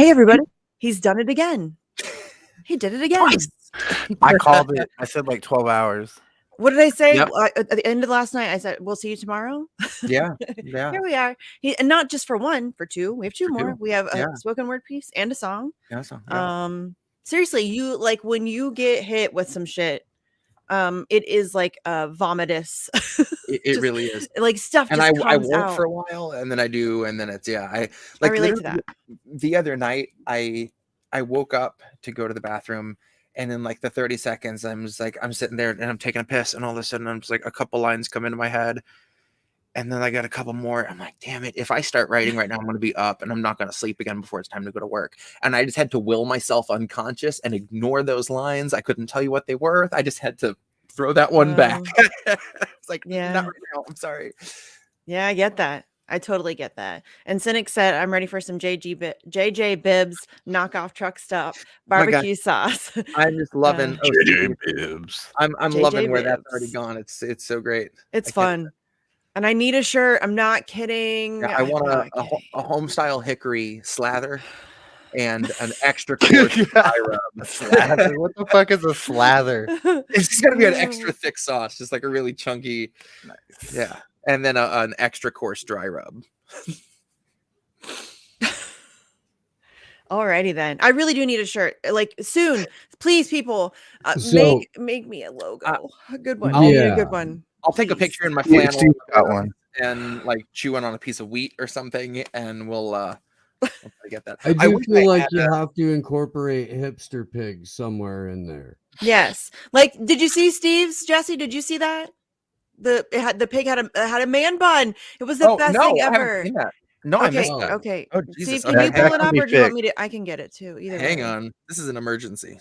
Hey, everybody. He's done it again. He did it again. I called it. I said like 12 hours. What did I say? Yep. At the end of last night, I said, we'll see you tomorrow. Yeah. Here we are. And not just for one, for two. We have two more. two. We have a Yeah. spoken word piece and a song. Yeah, yeah. Seriously, you like when you get hit with some shit, it is like vomitous. It really is. Like stuff And just I comes won't out. for a while, and then I do, and then it's I relate to that. The other night I woke up to go to the bathroom, and in like the 30 seconds I'm sitting there and I'm taking a piss, and all of a sudden I'm just like a couple lines come into my head, and then I got a couple more. I'm like, damn it, if I start writing right now, I'm going to be up and I'm not going to sleep again before it's time to go to work. And I just had to will myself unconscious and ignore those lines. I couldn't tell you what they were. I just had to throw that one back. It's like, not right now. I'm sorry. Yeah, I get that. I totally get that. And Cynic said, I'm ready for some JJ Bibbs knockoff truck stop barbecue sauce. I'm just loving JJ Bibbs. I'm loving where that's already gone. It's so great. It's fun. And I need a shirt. I'm not kidding. Yeah, I want a home style hickory slather and an extra coarse dry rub. Slather? What the fuck is a slather? It's just gonna be an extra thick sauce, just like a really chunky. Nice. Yeah, and then an extra coarse dry rub. Alrighty then. I really do need a shirt. Like soon, please, people. Make me a logo. A good one. A good one. I'll take a picture in my flannel and like chewing on a piece of wheat or something, and we'll get that. I do feel like you have to incorporate hipster pigs somewhere in there. Yes. Like, did you see Steve's, Jesse? Did you see that? The pig had a man bun. It was the best thing ever. No, I missed that. Okay. Oh, Jesus. Steve, can you pull it up, or do you want me to? I can get it too. Either Hang on. This is an emergency.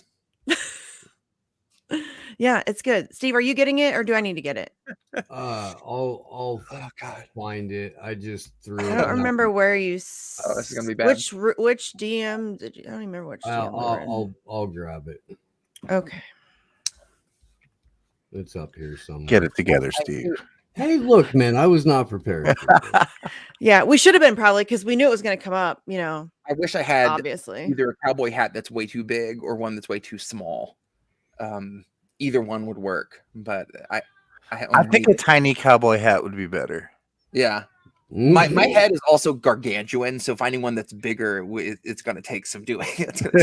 Yeah, it's good. Steve, are you getting it, or do I need to get it? I'll find it. I just threw it. I don't remember where you. Oh, this is gonna be bad. Which DM did you? I don't even remember which DM. I'll grab it. Okay. It's up here somewhere. Get it together, Steve. Hey, look, man, I was not prepared. Yeah, we should have been probably, because we knew it was going to come up. You know. I wish I had obviously either a cowboy hat that's way too big or one that's way too small. Either one would work, but I think a tiny cowboy hat would be better. Yeah. My head is also gargantuan, so finding one that's bigger, it's going to take some doing. It's going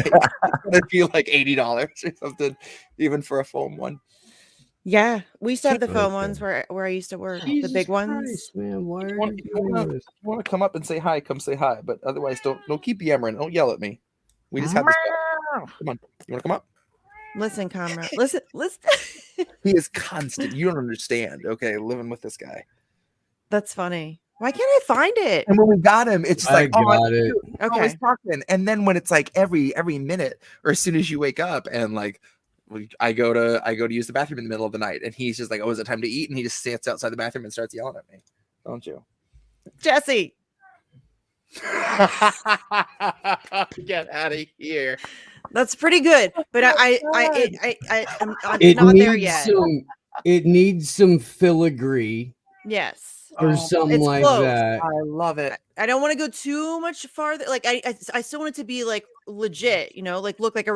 to be like $80 or something, even for a foam one. Yeah, we used to have the foam ones where I used to work. Jesus the big ones. Christ, man, why are you doing this? If you want to come up and say hi, come say hi. But otherwise, don't keep yammering. Don't yell at me. We just have this. Come on, you want to come up? Listen, comrade. Listen. He is constant. You don't understand. Okay, living with this guy. That's funny. Why can't I find it? And when we got him, it's just like, it. Okay. Always talking. And then when it's like every minute, or as soon as you wake up, and like I go to use the bathroom in the middle of the night, and he's just like, "Oh, is it time to eat?" And he just stands outside the bathroom and starts yelling at me. Don't you, Jesse? Get out of here. That's pretty good, but I'm not there yet. It needs some filigree. Yes. Or something like that. I love it. I don't want to go too much farther. Like I still want it to be like legit, you know, like look like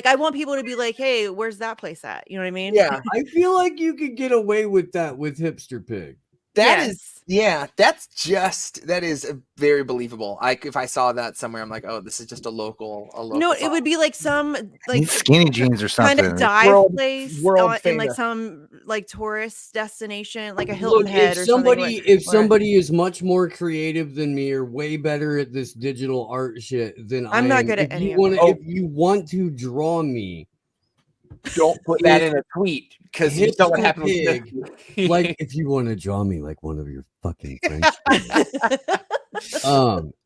I want people to be like, hey, where's that place at? You know what I mean? Yeah. I feel like you could get away with that with hipster pig. That is very believable. If I saw that somewhere, I'm like, oh, this is just a local. No, it would be like some like skinny jeans or something. Kind of dive place in like some like tourist destination, like a Hilton Head or something. If somebody is much more creative than me or way better at this digital art shit than I'm not good at any of it. If you want to draw me, don't put that in a tweet, because you know what happens. Like, if you want to draw me like one of your fucking French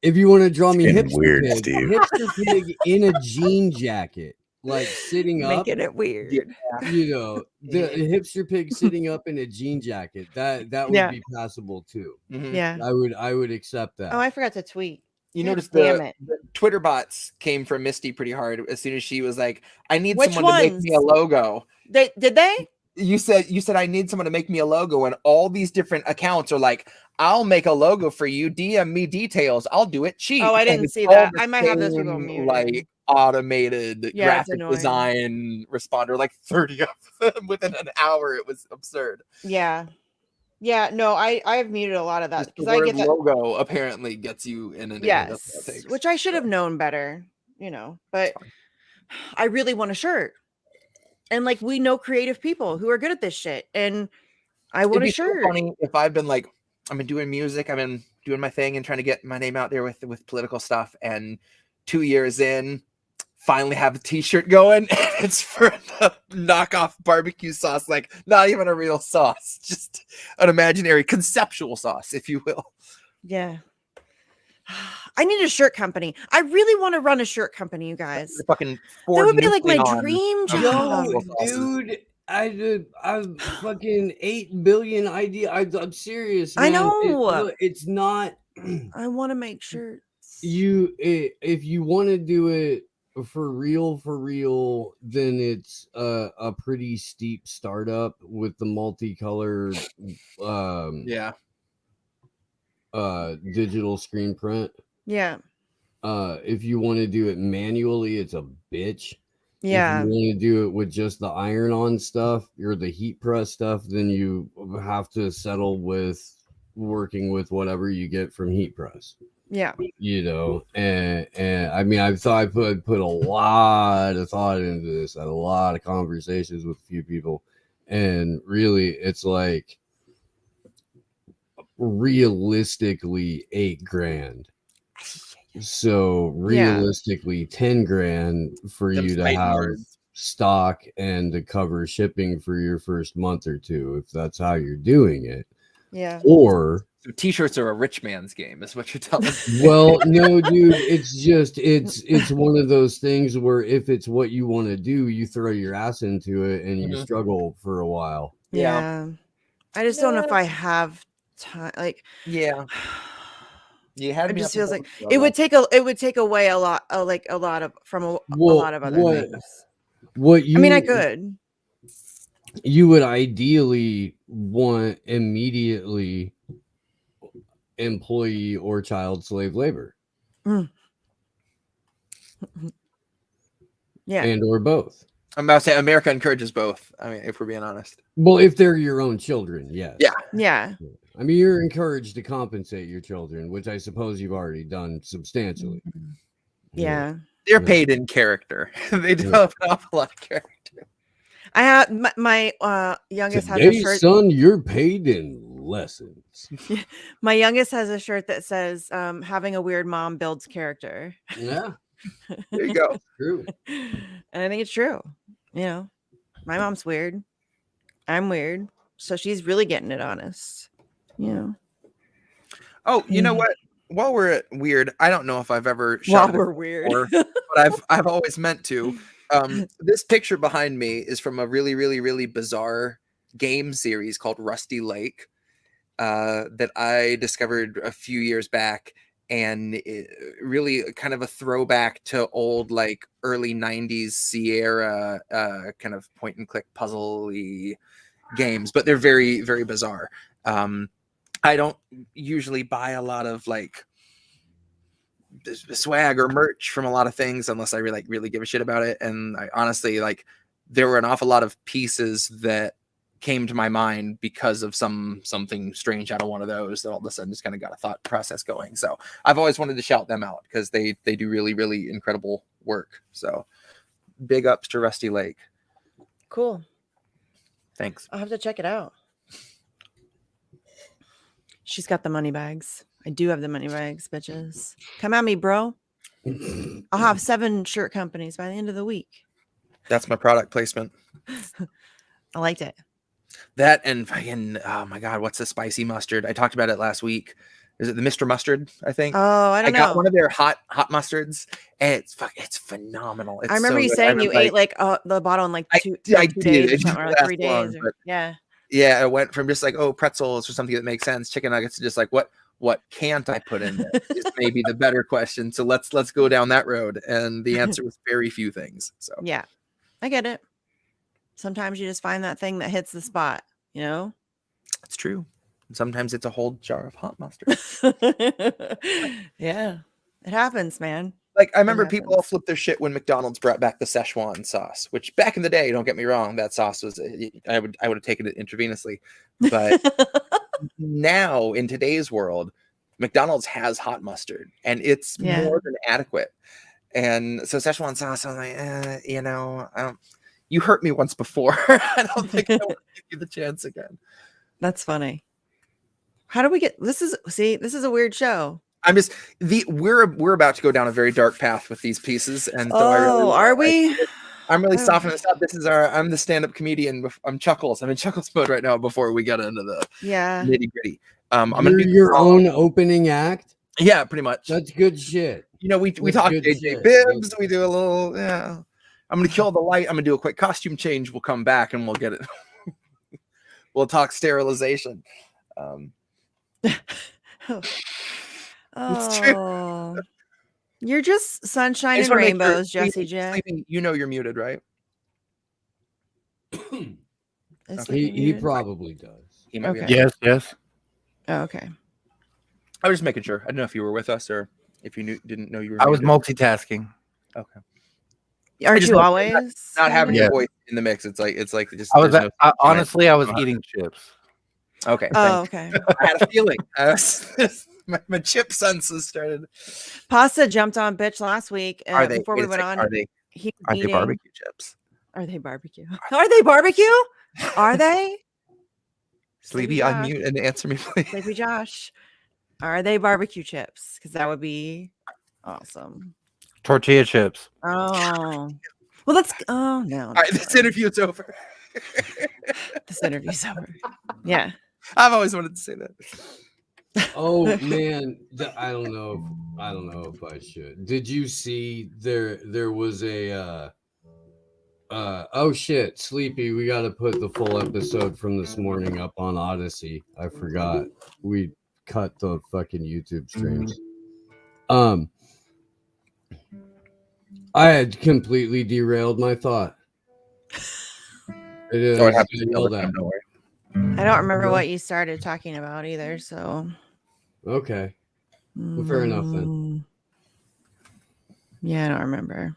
if you want to draw me hipster pig in a jean jacket, like sitting up, making it weird. You know, the hipster pig sitting up in a jean jacket, that would be passable too. Mm-hmm. Yeah, I would accept that. Oh, I forgot to tweet. You noticed the Twitter bots came from Misty pretty hard as soon as she was like, I need someone to make me a logo. Did they? you said I need someone to make me a logo, and all these different accounts are like, I'll make a logo for you. DM me details. I'll do it cheap. Oh, I And didn't it's see all that. the I might have those people same, muted. like automated Yeah, it's graphic annoying. design responder, like 30 of them within an hour. It was absurd. Yeah. Yeah, no, I've muted a lot of that Just the because I word get that. logo apparently gets you inundated. That's what it Yes, takes. which I should have known better, but I really want a shirt. And like we know creative people who are good at this shit, and I want a shirt. So funny if I've been like, I've been doing music, I've been doing my thing and trying to get my name out there with political stuff, and 2 years in, finally have a t-shirt going, and it's for the knockoff barbecue sauce, like not even a real sauce, just an imaginary conceptual sauce, if you will. Yeah. I need a shirt company. I really want to run a shirt company, you guys. Fucking that would be like my dream job. Yo, dude, I fucking 8 billion idea. I'm serious, man. I know. It's not. I want to make shirts. If you want to do it for real, then it's a pretty steep startup with the multicolored digital screen print. Yeah. If you want to do it manually, it's a bitch. Yeah. If you want to do it with just the iron-on stuff or the heat press stuff, then you have to settle with working with whatever you get from heat press. Yeah. And I mean, I put a lot of thought into this. I had a lot of conversations with a few people, and really, it's like realistically $8,000. So realistically, 10 grand for you to have stock and to cover shipping for your first month or two, if that's how you're doing it. Yeah. Or so t-shirts are a rich man's game, is what you're telling me. Well, no, dude, it's one of those things where if it's what you want to do, you throw your ass into it and you struggle for a while. Yeah. I just don't know if I have time. Like, yeah. You had it just feels like it would take away a lot of a lot of other things. What you? I mean, I could. You would ideally want immediately employee or child slave labor. Yeah, and or both. I'm about to say America encourages both. I mean, if we're being honest. Well, if they're your own children, yes. Yeah. I mean, you're encouraged to compensate your children, which I suppose you've already done substantially. Yeah. They're paid in character. They develop an awful lot of character. I have my youngest Today, has a shirt. Son, you're paid in lessons. My youngest has a shirt that says having a weird mom builds character. Yeah. There you go. True. And I think it's true. My mom's weird. I'm weird. So she's really getting it honest. Oh, you know what? While we're at weird, I don't know if I've ever shot we're weird, before, but I've always meant to. This picture behind me is from a really, really, really bizarre game series called Rusty Lake that I discovered a few years back, and it really kind of a throwback to old, like early 90s Sierra kind of point and click puzzle-y games, but they're very, very bizarre. I don't usually buy a lot of like swag or merch from a lot of things unless I really give a shit about it. And I honestly, like, there were an awful lot of pieces that came to my mind because of something strange out of one of those that all of a sudden just kind of got a thought process going. So I've always wanted to shout them out because they do really, really incredible work. So big ups to Rusty Lake. Cool. Thanks. I'll have to check it out. She's got the money bags. I do have the money bags, bitches. Come at me, bro. I'll have 7 shirt companies by the end of the week. That's my product placement. I liked it. That and fucking, oh my God, what's the spicy mustard? I talked about it last week. Is it the Mr. Mustard? I think. Oh, I don't know. I got one of their hot mustards, and it's phenomenal. It's I remember you saying you ate like the bottle in like 2 days or like 3 days. Yeah, I went from just like, pretzels or something that makes sense, chicken nuggets, to just like what can't I put in there is maybe the better question. So let's go down that road. And the answer was very few things. So yeah, I get it. Sometimes you just find that thing that hits the spot, you know? It's true. Sometimes it's a whole jar of hot mustard. Yeah, it happens, man. Like, I remember people all flipped their shit when McDonald's brought back the Szechuan sauce, which back in the day, don't get me wrong, that sauce was, I would have taken it intravenously. But now in today's world, McDonald's has hot mustard and it's more than adequate. And so Szechuan sauce, I'm like, you know, you hurt me once before. I don't think I want to give you the chance again. That's funny. How do we get this is a weird show. I'm just we're about to go down a very dark path with these pieces, and so I'm really softening this up. I'm the stand-up comedian. I'm Chuckles. I'm in Chuckles mode right now before we get into the nitty-gritty. I'm gonna do your own opening act. Yeah, pretty much. That's good shit. You know, we talk JJ Bibbs. We do a little. Yeah, I'm gonna kill the light. I'm gonna do a quick costume change. We'll come back and we'll get it. We'll talk sterilization. It's true. You're just sunshine and rainbows, Jesse J. You know you're muted, right? He probably does. He might be. Yes. Oh, okay. I was just making sure. I don't know if you were with us or if you didn't know you were. I was multitasking. Okay. Aren't you always not having your voice in the mix? It's like just. Honestly, I was eating chips. Okay. Oh, okay. I had a feeling. My chip senses started. Pasta jumped on bitch last week. Before we went on? Are they barbecue chips? Are they barbecue? Are they barbecue? Are they? Sleepy, unmute and answer me, please. Sleepy Josh. Are they barbecue chips? Because that would be awesome. Tortilla chips. Oh. Well, that's. Oh, no. All right, this interview's over. This interview's over. Yeah. I've always wanted to say that. Oh man, I don't know if I should. Did you see there was a oh shit, Sleepy, we got to put the full episode from this morning up on Odyssey. I forgot. We cut the fucking YouTube streams. I had completely derailed my thought. I don't remember what you started talking about either, so. Okay. Well, fair enough then. Yeah, I don't remember.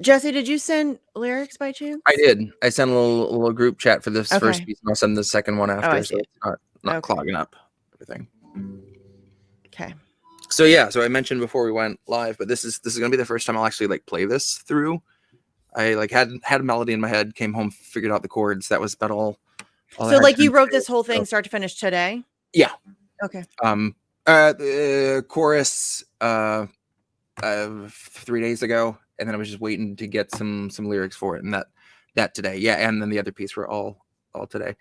Jesse, did you send lyrics by chance? I did. I sent a little group chat for this first piece, and I'll send the second one after, so it's not clogging up everything. Okay. So yeah, so I mentioned before we went live, but this is gonna be the first time I'll actually like play this through. I like had a melody in my head, came home, figured out the chords. That was about all so like you wrote this whole thing start to finish today? Yeah. Okay. The chorus 3 days ago, and then I was just waiting to get some lyrics for it, and that today. Yeah, and then the other piece were all today.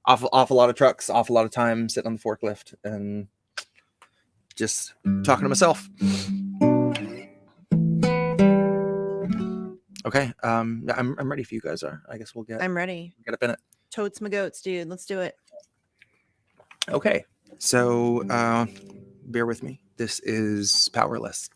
Awful lot of trucks, awful lot of time sitting on the forklift and just talking to myself. Okay. I'm ready if you guys are. I guess I'm ready. Get up in it. Totes my goats, dude. Let's do it. Okay. So bear with me. This is Powerless.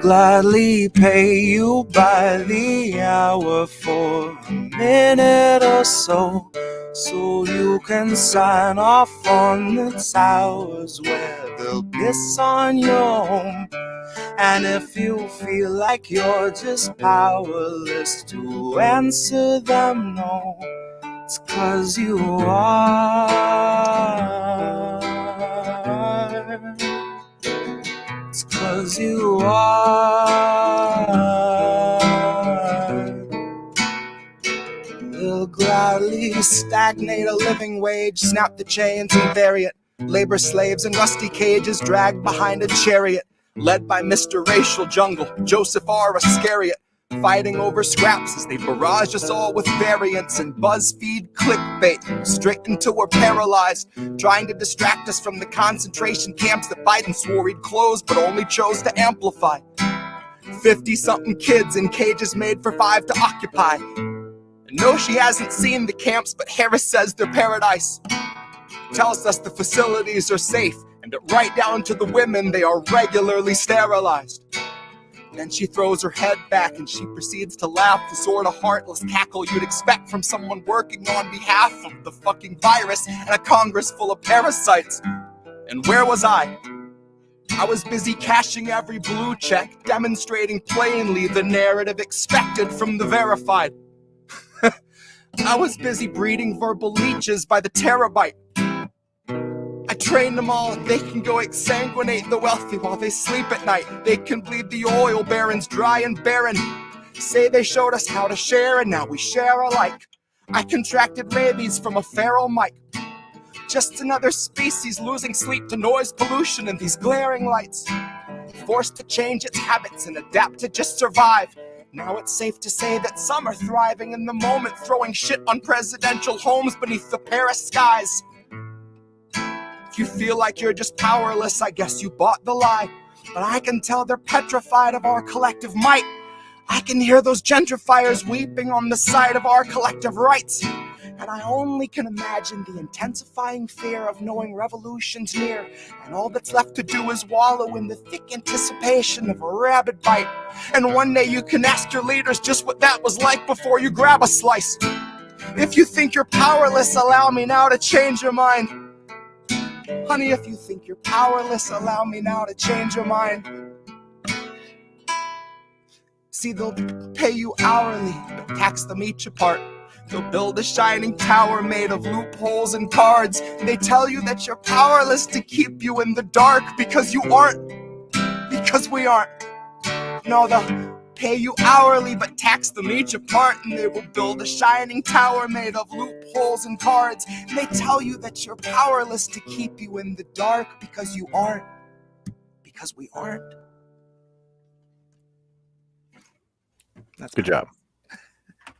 Gladly pay you by the hour for a minute or so you can sign off on the towers where they'll piss on your home. And if you feel like you're just powerless to answer them, no, it's 'cause you are. It's 'cause you are. They'll gladly stagnate a living wage, snap the chains and vary it. Labor slaves in rusty cages dragged behind a chariot, led by Mr. Racial Jungle, Joseph R. Iscariot, fighting over scraps as they barrage us all with variants and BuzzFeed clickbait, straight until we're paralyzed, trying to distract us from the concentration camps that Biden swore he'd close but only chose to amplify. 50-something kids in cages made for 5 to occupy. And no, she hasn't seen the camps, but Harris says they're paradise. Tells us the facilities are safe, and that right down to the women, they are regularly sterilized. Then she throws her head back and she proceeds to laugh, the sort of heartless cackle you'd expect from someone working on behalf of the fucking virus and a Congress full of parasites. And where was I? I was busy cashing every blue check, demonstrating plainly the narrative expected from the verified. I was busy breeding verbal leeches by the terabyte. I train them all, they can go exsanguinate the wealthy while they sleep at night. They can bleed the oil barons dry and barren. Say they showed us how to share and now we share alike. I contracted rabies from a feral mite. Just another species losing sleep to noise pollution and these glaring lights. Forced to change its habits and adapt to just survive. Now it's safe to say that some are thriving in the moment, throwing shit on presidential homes beneath the Paris skies. If you feel like you're just powerless, I guess you bought the lie. But I can tell they're petrified of our collective might. I can hear those gentrifiers weeping on the side of our collective rights. And I only can imagine the intensifying fear of knowing revolution's near, and all that's left to do is wallow in the thick anticipation of a rabid bite. And one day you can ask your leaders just what that was like before you grab a slice. If you think you're powerless, allow me now to change your mind. Honey, if you think you're powerless, allow me now to change your mind. See, they'll pay you hourly, but tax them each apart. They'll build a shining tower made of loopholes and cards. They tell you that you're powerless to keep you in the dark because you aren't. Because we aren't. No, they'll pay you hourly but tax them each apart. And they will build a shining tower made of loopholes and cards. And they tell you that you're powerless to keep you in the dark because you aren't. Because we aren't. That's good job.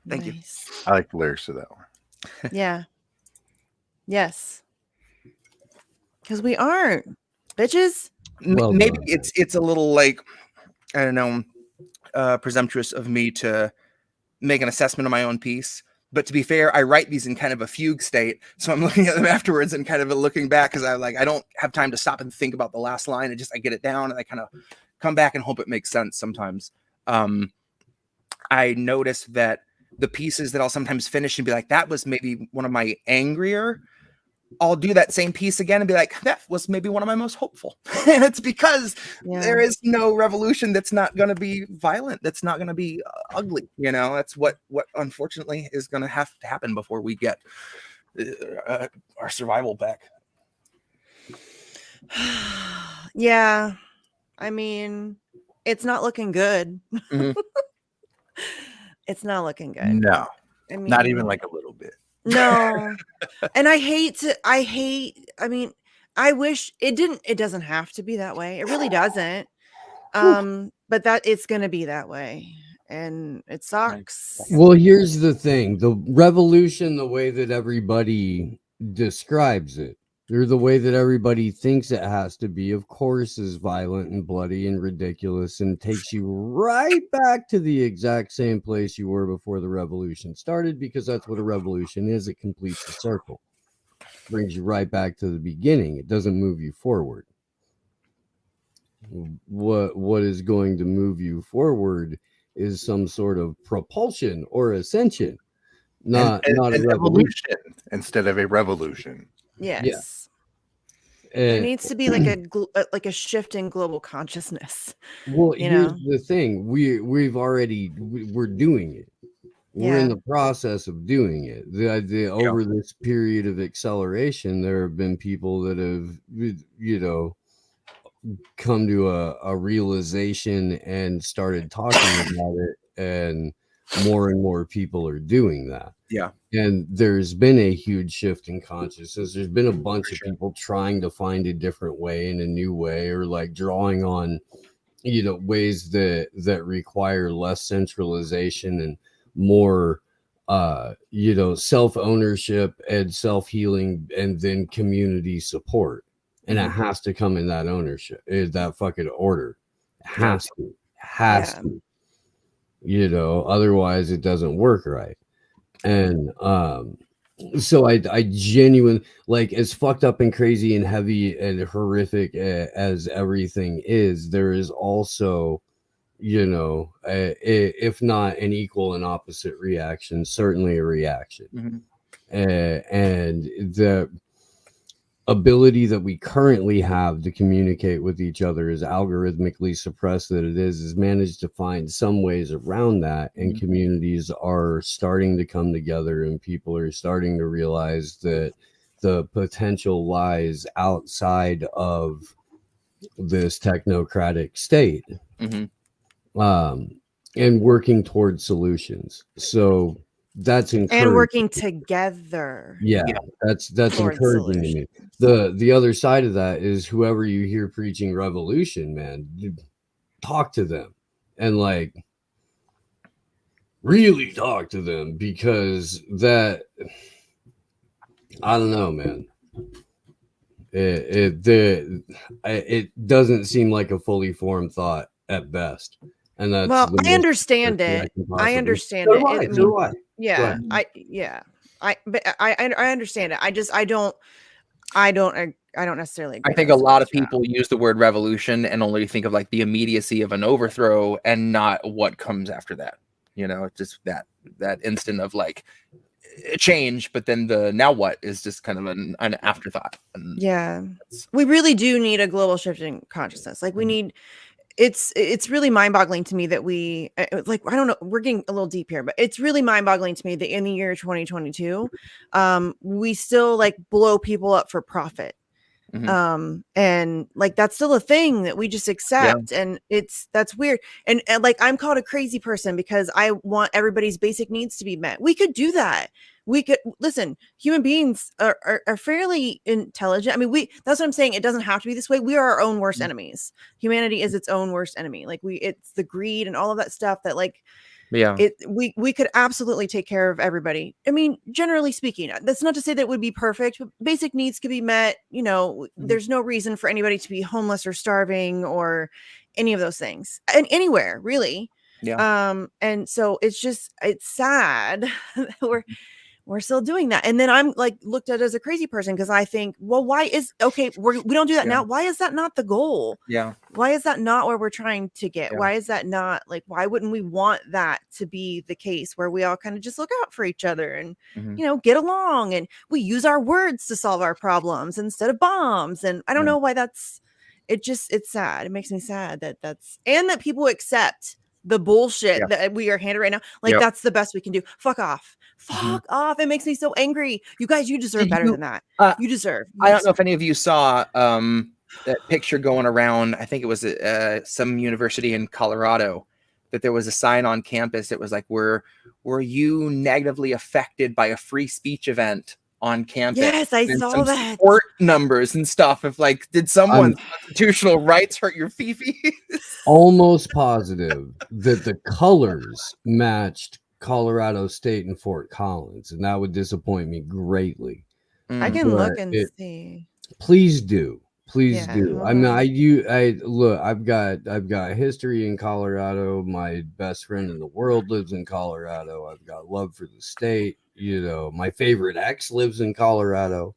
Thank you. I like the lyrics to that one. Yeah. Yes. Because we aren't, bitches. Well Maybe done. it's a little like, I don't know, presumptuous of me to make an assessment of my own piece. But to be fair, I write these in kind of a fugue state, so I'm looking at them afterwards and kind of looking back because I don't have time to stop and think about the last line. I get it down and I kind of come back and hope it makes sense sometimes. I noticed that the pieces that I'll sometimes finish and be like, that was maybe one of my angrier. I'll do that same piece again and be like, that was maybe one of my most hopeful. And it's because there is no revolution that's not going to be violent. That's not going to be ugly. You know, that's what unfortunately is going to have to happen before we get our survival back. Yeah. I mean, it's not looking good. Mm-hmm. It's not looking good. No, I mean, not even like a little bit. No. And I wish it doesn't have to be that way. It really doesn't. But that it's going to be that way. And it sucks. Well, here's the thing. The revolution, the way that everybody describes it, or the way that everybody thinks it has to be, of course, is violent and bloody and ridiculous and takes you right back to the exact same place you were before the revolution started, because that's what a revolution is. It completes the circle. Brings you right back to the beginning. It doesn't move you forward. What is going to move you forward is some sort of propulsion or ascension, not a revolution instead of a revolution. Yes. Yeah. There needs to be like a shift in global consciousness. Well, here's the thing. We're doing it. We're in the process of doing it. Over this period of acceleration, there have been people that have, come to a realization and started talking about it, and more people are doing that. Yeah. And there's been a huge shift in consciousness. There's been a bunch of people trying to find a different way and a new way, or like drawing on, ways that require less centralization and more, self-ownership and self-healing, and then community support. And it has to come in that ownership, that fucking order. It Has to, you know, otherwise it doesn't work right. And so I genuinely, like, as fucked up and crazy and heavy and horrific as everything is, there is also, you know, if not an equal and opposite reaction, certainly a reaction. Mhm. And the ability that we currently have to communicate with each other, is algorithmically suppressed that it is managed to find some ways around that, and communities are starting to come together, and people are starting to realize that the potential lies outside of this technocratic state, and working towards solutions. So that's encouraging. And working together. Yeah, that's towards encouraging to me. The other side of that is, whoever you hear preaching revolution, man, you talk to them, and like really talk to them, because that, I don't know, man. It doesn't seem like a fully formed thought at best. And that's, well, the I understand it. I understand it. I mean, yeah, I understand it. I don't necessarily agree. I think a lot of people use the word revolution and only think of like the immediacy of an overthrow and not what comes after that. You know, it's just that instant of like change, but then the now what is just kind of an afterthought. And yeah, we really do need a global shift in consciousness. Like we need, it's really mind-boggling to me that we, like, I don't know, we're getting a little deep here, but it's really mind-boggling to me that in the year 2022, we still like blow people up for profit. And like that's still a thing that we just accept, and that's weird. And like I'm called a crazy person because I want everybody's basic needs to be met. We could do that. We could listen. Human beings are fairly intelligent. I mean, that's what I'm saying. It doesn't have to be this way. We are our own worst enemies. Humanity is its own worst enemy. Like it's the greed and all of that stuff that like. We could absolutely take care of everybody. I mean, generally speaking, that's not to say that it would be perfect, but basic needs could be met. You know, there's no reason for anybody to be homeless or starving or any of those things, and anywhere really. And so it's sad that we're still doing that. And then I'm like looked at as a crazy person because I think, well, why is we don't do that now? Why is that not the goal? Why is that not where we're trying to get? Why is that not like, why wouldn't we want that to be the case where we all kind of just look out for each other and, you know, get along, and we use our words to solve our problems instead of bombs. And I don't know why it's sad. It makes me sad and that people accept the bullshit that we are handed right now. Like that's the best we can do. Fuck off. It makes me so angry. You guys, you deserve better than that. You deserve. I don't know if any of you saw that picture going around. I think it was some university in Colorado, that there was a sign on campus that was like, were you negatively affected by a free speech event on campus? Yes, I saw that. Support numbers and stuff. If like, did someone's constitutional rights hurt your fifi? Almost positive that the colors matched Colorado State and Fort Collins, and that would disappoint me greatly. I can look and see. Please do. I mean, I've got history in Colorado. My best friend in the world lives in Colorado. I've got love for the state. You know, my favorite ex lives in Colorado.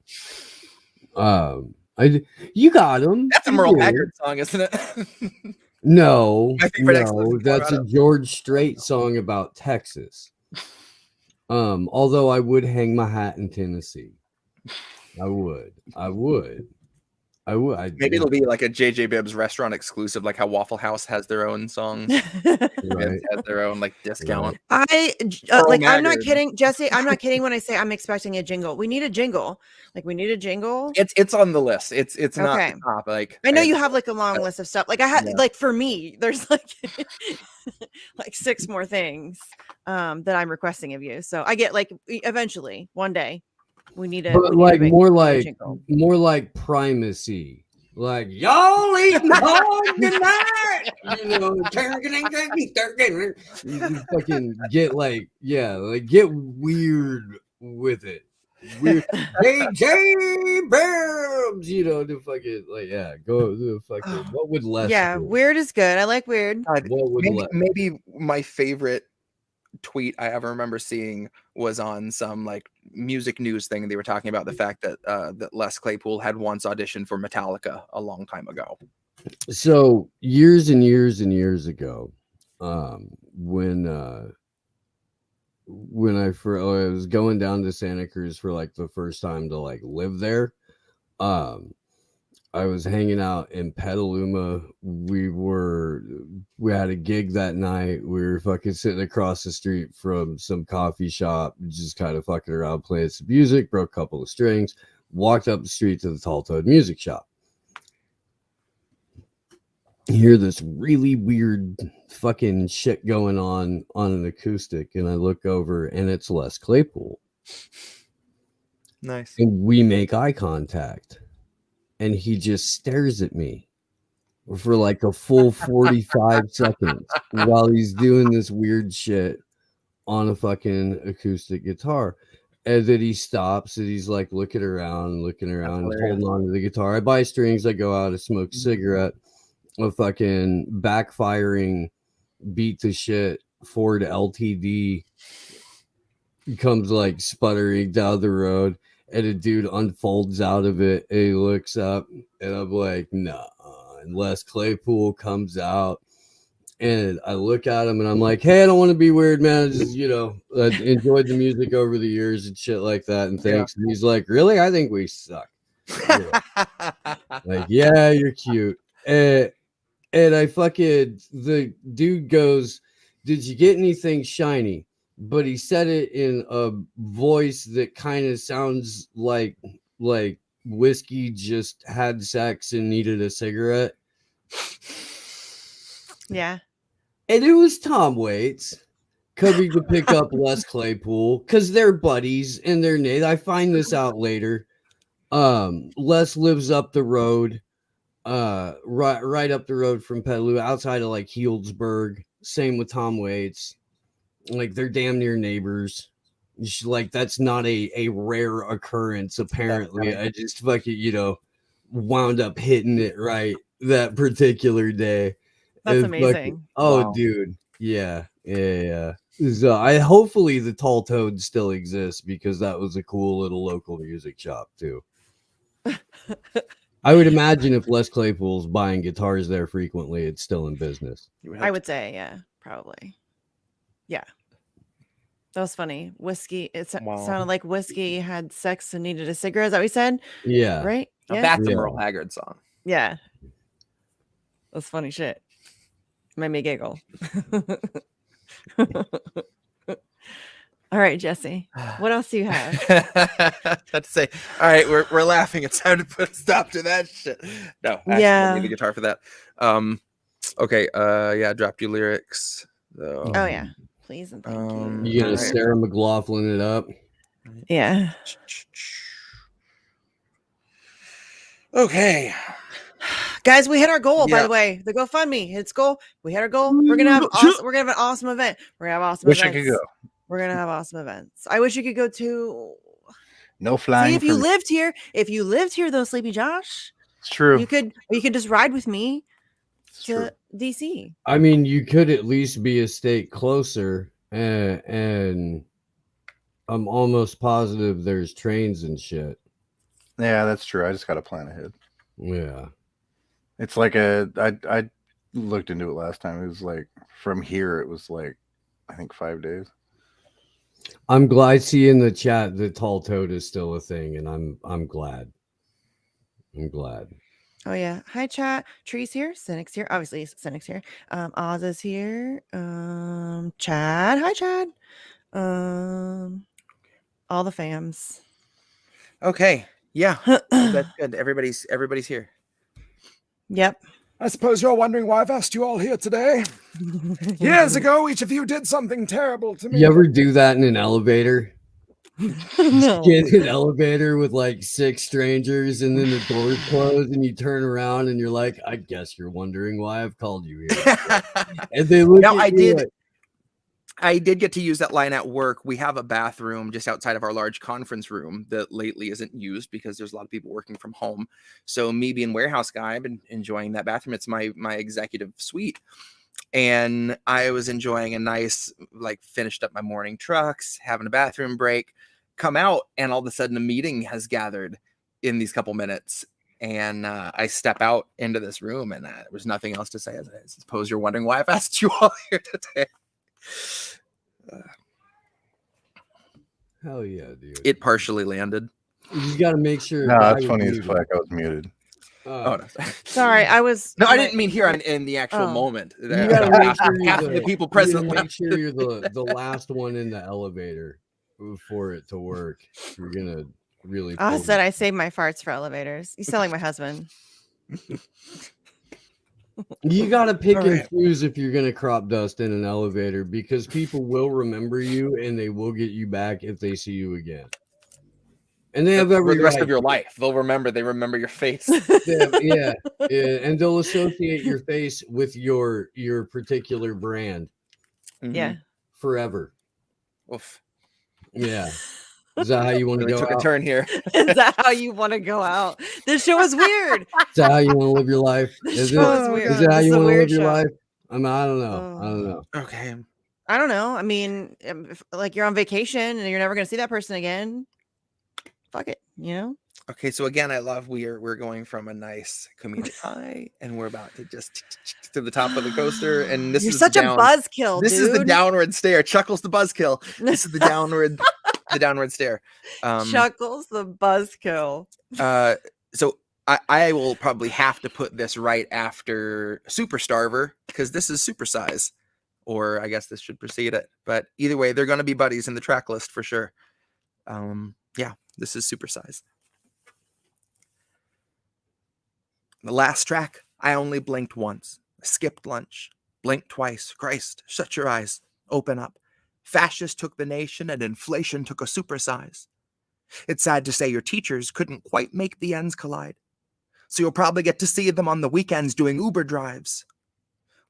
You got him. That's a Merle Haggard song, isn't it? No, that's a George Strait song about Texas. Although I would hang my hat in Tennessee. I would. Maybe it'll be like a JJ Bibbs restaurant exclusive, like how Waffle House has their own songs, has their own like discount. I'm not kidding, Jesse. I'm not kidding when I say I'm expecting a jingle. We need a jingle. Like we need a jingle. It's on the list. It's not the top. Like I know you have like a long list of stuff. Like I had like for me, there's like like 6 more things that I'm requesting of you. So I get like eventually one day. We need more like primacy. Like y'all eating hog tonight. You know, you fucking get get weird with it. weird. Hey, Bams, you know, the fucking like, yeah, go the fucking. What would Les? Yeah, do? weird is good. I like weird. God, What would maybe my favorite tweet I ever remember seeing was on some like music news thing. They were talking about the fact that that Les Claypool had once auditioned for Metallica a long time ago. So years and years and years ago, when I was going down to Santa Cruz for like the first time to like live there, I was hanging out in Petaluma. We had a gig that night. We were fucking sitting across the street from some coffee shop, just kind of fucking around, playing some music, broke a couple of strings, walked up the street to the Tall Toad Music Shop. Hear this really weird fucking shit going on an acoustic, and I look over and it's Les Claypool. Nice. And we make eye contact, and he just stares at me for like a full 45 seconds while he's doing this weird shit on a fucking acoustic guitar. And then he stops and he's like looking around, holding on to the guitar. I buy strings, I go out, I smoke a cigarette. A fucking backfiring beat to shit Ford LTD comes like sputtering down the road, and a dude unfolds out of it, and he looks up, and I'm like, nah. And Les Claypool comes out, and I look at him, and I'm like, hey, I don't want to be weird, man. I just, you know, enjoyed the music over the years and shit like that, and thanks. Yeah. And he's like, really? I think we suck. Like, yeah, you're cute. And I fucking, the dude goes, did you get anything shiny? But he said it in a voice that kind of sounds like whiskey just had sex and needed a cigarette. Yeah. And it was Tom Waits coming to pick up Les Claypool because they're buddies and they're Nate. I find this out later. Les lives up the road. Right up the road from Petaluma, outside of like Healdsburg. Same with Tom Waits. Like they're damn near neighbors. Like that's not a rare occurrence. Apparently, I just fucking, you know, wound up hitting it right that particular day. That's and amazing. Fucking, oh, wow. Dude, yeah. So hopefully the Tall Toad still exists because that was a cool little local music shop too. I would imagine if Les Claypool's buying guitars there frequently, it's still in business. I would say, yeah, probably. Yeah. That was funny. Whiskey. It sounded like whiskey had sex and needed a cigarette. Is that what we said? Yeah. Right? Yeah. That's a Merle Haggard song. Yeah. That's funny shit. Made me giggle. All right, Jesse. What else do you have? I'd say, all right, we're laughing. It's time to put a stop to that shit. No, actually, I need the guitar for that. Okay. Yeah, dropped you lyrics. So, oh yeah, please and thank you. You gonna Sarah McLaughlin it up? Yeah. Okay. Guys, we hit our goal, by the way. The GoFundMe, it's goal. We hit our goal. We're gonna have an awesome event. We're gonna have awesome events. I could go. We're gonna have awesome events. I wish you could go to. No flying. See, if you lived here, though, Sleepy Josh, it's true. You could just ride with me to DC. I mean, you could at least be a state closer, and I'm almost positive there's trains and shit. Yeah, that's true. I just got to plan ahead. Yeah, it's like I looked into it last time. It was like from here. It was like I think 5 days. I'm glad I see in the chat that Tall Toad is still a thing, and I'm glad. I'm glad. Oh yeah. Hi chat. Tree's here. Cynic's here. Obviously Cynic's here. Oz is here. Chad. Hi Chad. All the fams. Okay. Yeah. That's good. Everybody's here. Yep. I suppose you're wondering why I've asked you all here today. Years ago, each of you did something terrible to me. You ever do that in an elevator? No. Get in an elevator with like 6 strangers and then the doors close and you turn around and you're like, I guess you're wondering why I've called you here. And they look no, at I you did. like, I did get to use that line at work. We have a bathroom just outside of our large conference room that lately isn't used because there's a lot of people working from home. So me being warehouse guy, I've been enjoying that bathroom. It's my executive suite. And I was enjoying a nice, like, finished up my morning trucks, having a bathroom break, come out, and all of a sudden a meeting has gathered in these couple minutes. And I step out into this room, and there was nothing else to say. I suppose you're wondering why I've asked you all here today. Hell yeah, dude. It partially landed. You just got to make sure. No, that that's I funny as muted. fuck. I was muted. Oh, no. Sorry, I was. No, I didn't mean here in the actual Oh. moment. You gotta make sure Half you're of the people you present gotta left. make sure you're the last one in the elevator for it to work. You're gonna really. I pull said it. I save my farts for elevators. You sound like my husband. You gotta pick All and right. choose if you're gonna crop dust in an elevator because people will remember you and they will get you back if they see you again. And they have For every the rest right of your to. life, they remember your face. Yeah, and they'll associate your face with your particular brand Yeah. forever. Oof. Yeah. Is that how you want to Really go took out? a turn here. Is that how you want to go out? This show is weird. Is that how you want to live your life? This Is show it? is weird. Is it how This you is a want to live weird your show. life? I mean, I don't know. I don't know. Okay. I don't know. I mean, like you're on vacation and you're never going to see that person again. Fuck it, you know? Okay, so again, I love we're going from a nice comedic high, and we're about to just to the top of the coaster, and this You're is such a down. buzzkill, This dude. is the downward stare. Chuckles the buzzkill. This is the downward stare. Chuckles the buzzkill. So I will probably have to put this right after Super Starver because this is Super Size, or I guess this should precede it. But either way, they're going to be buddies in the track list for sure. Yeah, this is Super Size. The last track, I only blinked once. I skipped lunch. Blinked twice. Christ, shut your eyes. Open up. Fascists took the nation and inflation took a supersize. It's sad to say your teachers couldn't quite make the ends collide. So you'll probably get to see them on the weekends doing Uber drives.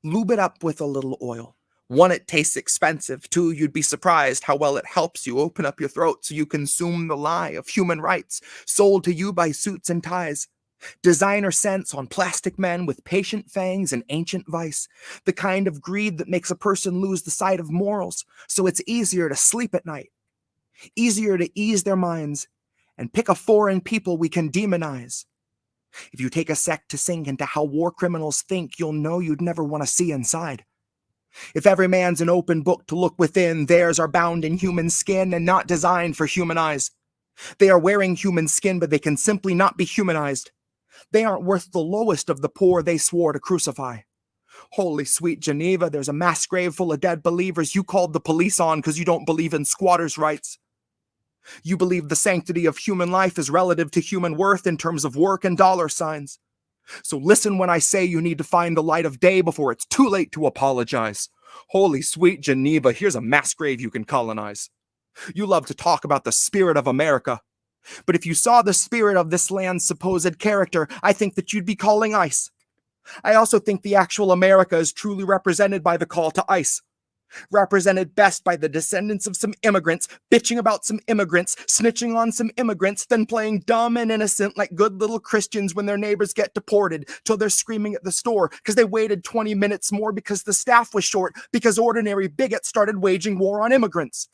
Lube it up with a little oil. One, it tastes expensive. Two, you'd be surprised how well it helps you open up your throat so you consume the lie of human rights sold to you by suits and ties. Designer scents on plastic men with patient fangs and ancient vice. The kind of greed that makes a person lose the sight of morals, so it's easier to sleep at night. Easier to ease their minds and pick a foreign people we can demonize. If you take a sec to sink into how war criminals think, you'll know you'd never want to see inside. If every man's an open book to look within, theirs are bound in human skin and not designed for human eyes. They are wearing human skin, but they can simply not be humanized. They aren't worth the lowest of the poor they swore to crucify. Holy sweet Geneva, there's a mass grave full of dead believers you called the police on because you don't believe in squatters' rights. You believe the sanctity of human life is relative to human worth in terms of work and dollar signs. So listen when I say you need to find the light of day before it's too late to apologize. Holy sweet Geneva, here's a mass grave you can colonize. You love to talk about the spirit of America. But if you saw the spirit of this land's supposed character, I think that you'd be calling ICE. I also think the actual America is truly represented by the call to ICE. Represented best by the descendants of some immigrants, bitching about some immigrants, snitching on some immigrants, then playing dumb and innocent like good little Christians when their neighbors get deported, till they're screaming at the store because they waited 20 minutes more because the staff was short, because ordinary bigots started waging war on immigrants.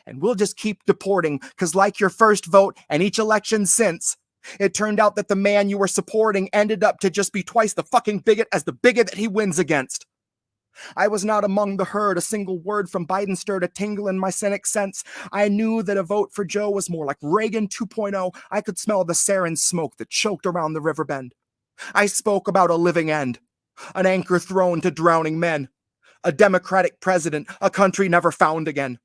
And we'll just keep deporting, because like your first vote and each election since, it turned out that the man you were supporting ended up to just be twice the fucking bigot as the bigot that he wins against. I was not among the herd. A single word from Biden stirred a tingle in my cynic sense. I knew that a vote for Joe was more like Reagan 2.0. I could smell the sarin smoke that choked around the river bend. I spoke about a living end, an anchor thrown to drowning men, a democratic president, a country never found again.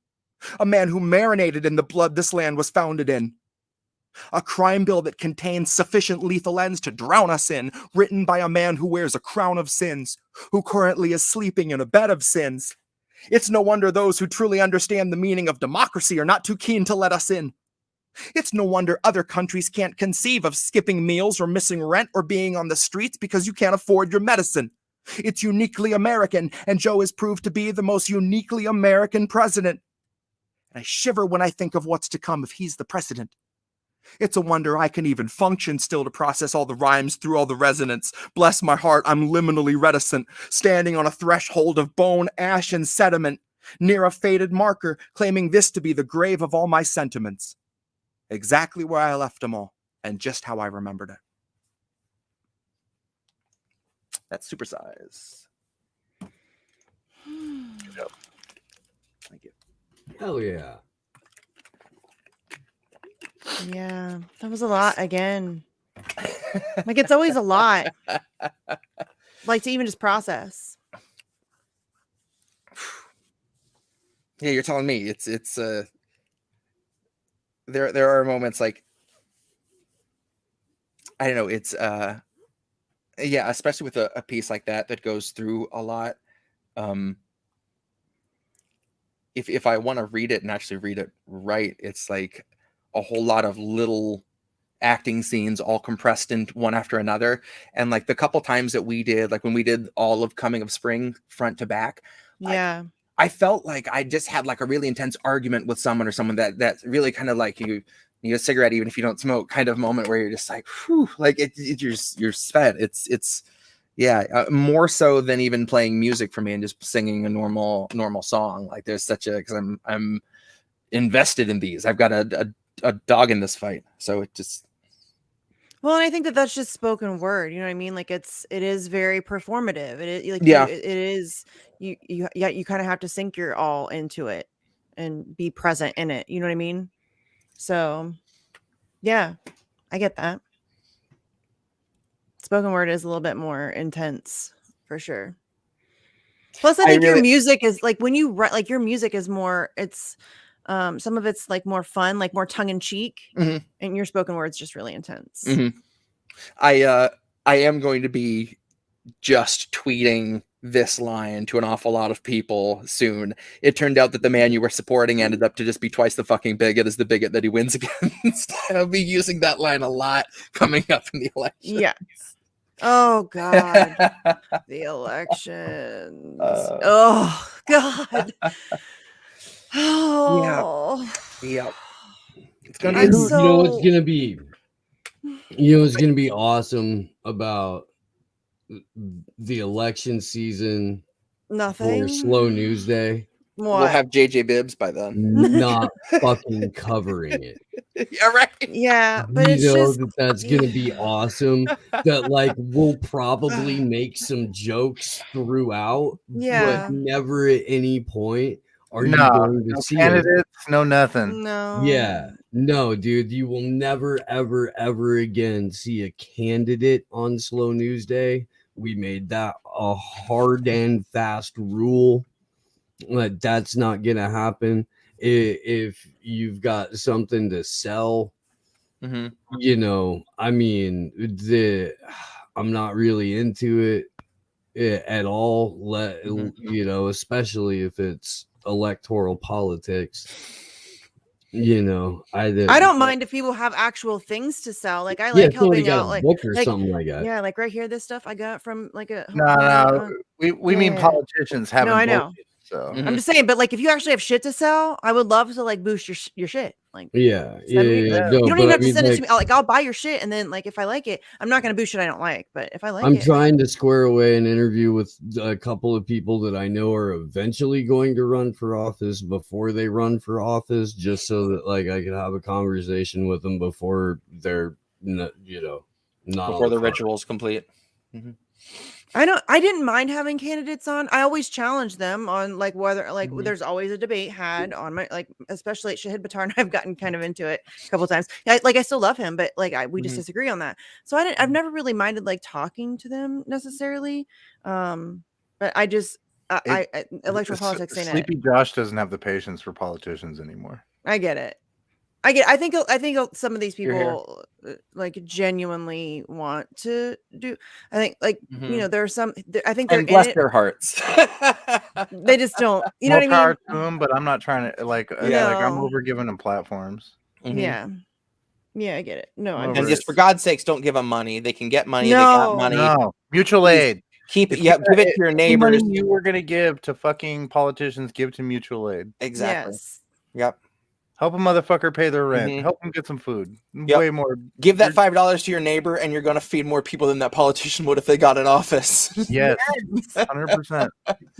A man who marinated in the blood this land was founded in. A crime bill that contains sufficient lethal ends to drown us in, written by a man who wears a crown of sins, who currently is sleeping in a bed of sins. It's no wonder those who truly understand the meaning of democracy are not too keen to let us in. It's no wonder other countries can't conceive of skipping meals or missing rent or being on the streets because you can't afford your medicine. It's uniquely American, and Joe has proved to be the most uniquely American president. And I shiver when I think of what's to come if he's the president. It's a wonder I can even function still to process all the rhymes through all the resonance. Bless my heart, I'm liminally reticent, standing on a threshold of bone, ash, and sediment, near a faded marker, claiming this to be the grave of all my sentiments. Exactly where I left them all, and just how I remembered it. That's Supersize. Good job. Thank you. Hell yeah. Yeah, that was a lot again. Like, it's always a lot. Like, to even just process. Yeah, you're telling me it's there are moments like, I don't know, it's yeah, especially with a piece like that goes through a lot. If I want to read it and actually read it right, it's like a whole lot of little acting scenes all compressed in one after another. And like the couple times that we did, like when we did all of Coming of Spring front to back, Yeah. I felt like I just had like a really intense argument with someone, or someone that really kind of like, you need a cigarette even if you don't smoke kind of moment, where you're just like, whew, like you're sped. It's yeah, more so than even playing music for me and just singing a normal song. Like there's such a, because I'm invested in these. I've got a dog in this fight, so it just. Well, and I think that that's just spoken word. You know what I mean? Like it is very performative. It is like Yeah. it is you kind of have to sink your all into it and be present in it. You know what I mean? So, yeah, I get that. Spoken word is a little bit more intense for sure. Plus, I think your music is like, when you write, like your music is more, it's some of it's like more fun, like more tongue in cheek, and your spoken word's just really intense. I am going to be just tweeting this line to an awful lot of people soon. It turned out that the man you were supporting ended up to just be twice the fucking bigot as the bigot that he wins against. I'll be using that line a lot coming up in the election. Yeah. Oh God, the elections. Oh God. Oh yeah. It's gonna be, you know what's gonna be awesome about the election season. Nothing. For Slow News Day. What? We'll have JJ Bibbs by then. Not fucking covering it. Yeah, right. Yeah, but you know that's gonna be awesome. That like we'll probably make some jokes throughout, but never at any point are you going to see candidates, no nothing. No. Yeah, no, dude, you will never, ever, ever again see a candidate on Slow News Day. We made that a hard and fast rule. That's not gonna happen. If you've got something to sell, you know, I mean, I'm not really into it at all. You know, especially if it's electoral politics. You know, I don't mind if people have actual things to sell. Like I like helping out, like book or something like that. Yeah, like right here, this stuff I got from like a. No, we mean politicians having. No, I know. So I'm just saying, but like if you actually have shit to sell, I would love to like boost your shit. Like yeah. You don't even have to send it to me. I'll buy your shit, and then like if I like it, I'm not gonna boost shit I don't like. But if I like I'm trying to square away an interview with a couple of people that I know are eventually going to run for office before they run for office, just so that like I can have a conversation with them before they're not before the ritual's complete. I didn't mind having candidates on. I always challenge them on like whether like there's always a debate had on my, like, especially at Shahid Buttar, and I've gotten kind of into it a couple of times. I still love him, but like we just disagree on that. So I've never really minded like talking to them necessarily. But I just I electoral politics. Sleepy Josh doesn't have the patience for politicians anymore. I get it. I think some of these people like genuinely want to do. I think like you know there are some. I think they're bless their hearts. They just don't. You know what I mean? Power to them, but I'm not trying to like I'm over giving them platforms. Yeah, I get it. No, and just for God's sakes, don't give them money. They can get money. No. They got money. No. Mutual aid. Keep If it. Yep. Give it to your any money neighbors. you were gonna give to fucking politicians, give to mutual aid. Exactly. Yes. Yep. Help a motherfucker pay their rent. Mhm. Help them get some food. Yep. Way more. Give that $5 to your neighbor, and you're gonna feed more people than that politician would if they got in office. Yes, 100%.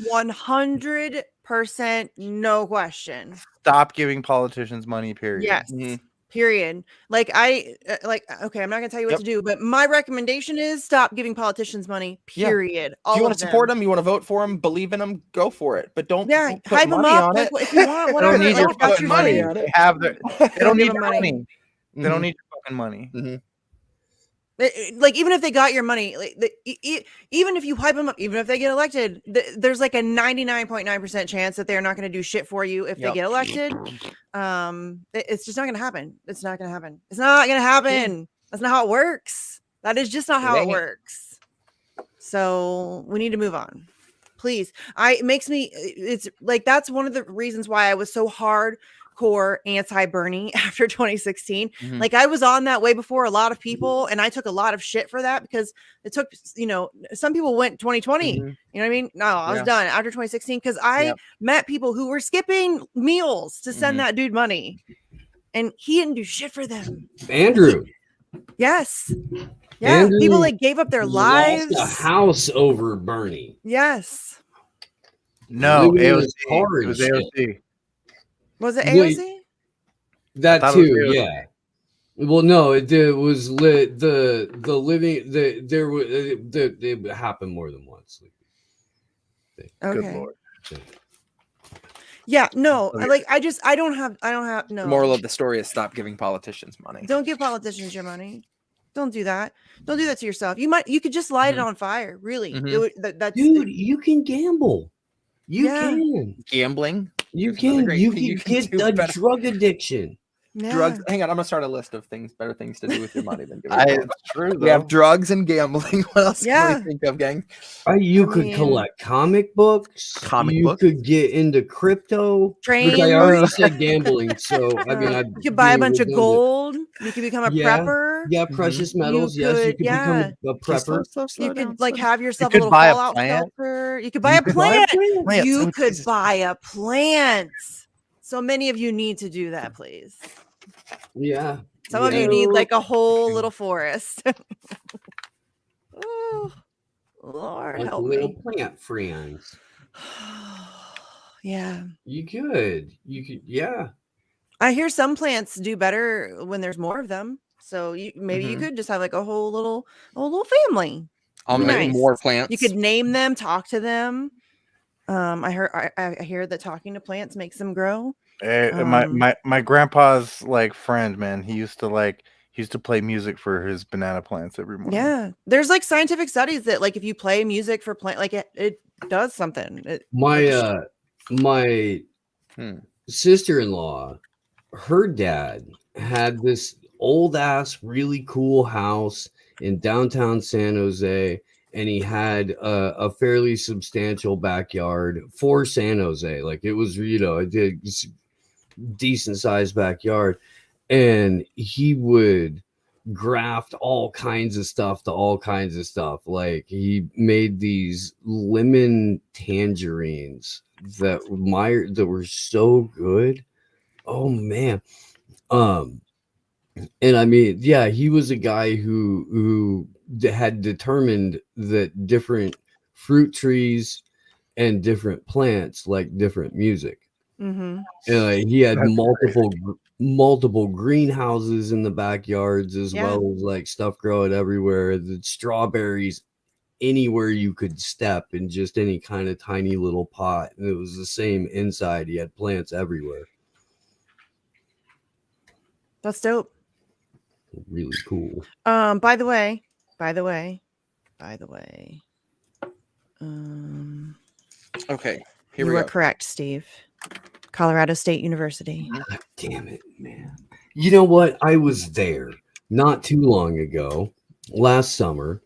100%, no question. Stop giving politicians money. Period. Yes. Mhm. Period. Okay, I'm not gonna tell you what Yep. to do, but my recommendation is stop giving politicians money. Yeah. Period. If you want to support them, you want to vote for them, believe in them, go for it. But don't Yeah, put hype them money up. on Like, it. if you want, They whatever. don't need Like, your that's fucking your money. thing. They have their. They don't need give your 'em money. money. They don't need your fucking money. Like, even if they got your money, like even if you hype them up, even if they get elected, there's like a 99.9% chance that they're not going to do shit for you if they get elected. It's just not going to happen. It's not going to happen. It's not going to happen. That's not how it works. That is just not how it works. So we need to move on, please. It's like, that's one of the reasons why I was so hardcore anti-Bernie after 2016. Like, I was on that way before a lot of people, and I took a lot of shit for that because it took, some people went 2020. You know what I mean? No, I was done after 2016 because I met people who were skipping meals to send that dude money, and he didn't do shit for them. Andrew. Yes. Yeah. Andrew people like gave up their lives. Lost a house over Bernie. Yes. No, Living in AOC. his car It and was shit. AOC. Was it Wait. AOC? That thought it was too, AOC. yeah. Well, no, it was lit. The living there was it happened more than once. Okay. Good Lord. Yeah, no, Okay. I don't have no. The moral of the story is stop giving politicians money. Don't give politicians your money. Don't do that. Don't do that to yourself. You could just light it on fire. Really, that's Dude, you can gamble. You Yeah. can. Gambling. You There's another can. great You thing can you can get do a better. drug addiction. yeah. Drugs. Hang on, I'm gonna start a list of better things to do with your money than giving. It's true. We have Though. drugs and gambling. What else Yeah. can we think of, gang? You I could mean, collect comic books. Comic you books? could get into crypto. Which Trains. I already said gambling. So I mean, You could buy a bunch of gold. You could become a prepper. Yeah, precious metals. Yes, you could become a prepper. You could like have yourself a could little buy a Fallout plant. shelter. You could buy a plant. Plants. You Oh, could Jesus. buy a plant. So many of you need to do that, please. Yeah. Some of you need like a whole little forest. Oh, Lord, like help little me. plant friends. Yeah. You could. Yeah. I hear some plants do better when there's more of them. So maybe you could just have like a whole little family. I'll Be make nice. more plants. You could name them, talk to them. I hear that talking to plants makes them grow. My grandpa's like friend, man. He used to play music for his banana plants every morning. Yeah. There's like scientific studies that like if you play music for plant, like it does something. My sister-in-law, her dad had this old ass really cool house in downtown San Jose, and he had a fairly substantial backyard for San Jose. Like it was, a decent sized backyard, and he would graft all kinds of stuff to all kinds of stuff. Like he made these lemon tangerines that were so good. Oh man. And I mean, yeah, he was a guy who had determined that different fruit trees and different plants like different music. Mm-hmm. And he had multiple greenhouses in the backyards as well as like stuff growing everywhere. The strawberries anywhere you could step in just any kind of tiny little pot. And it was the same inside. He had plants everywhere. That's dope. Really cool. By the way. Okay, You are correct, Steve. Colorado State University. God damn it, man. You know what? I was there not too long ago, last summer.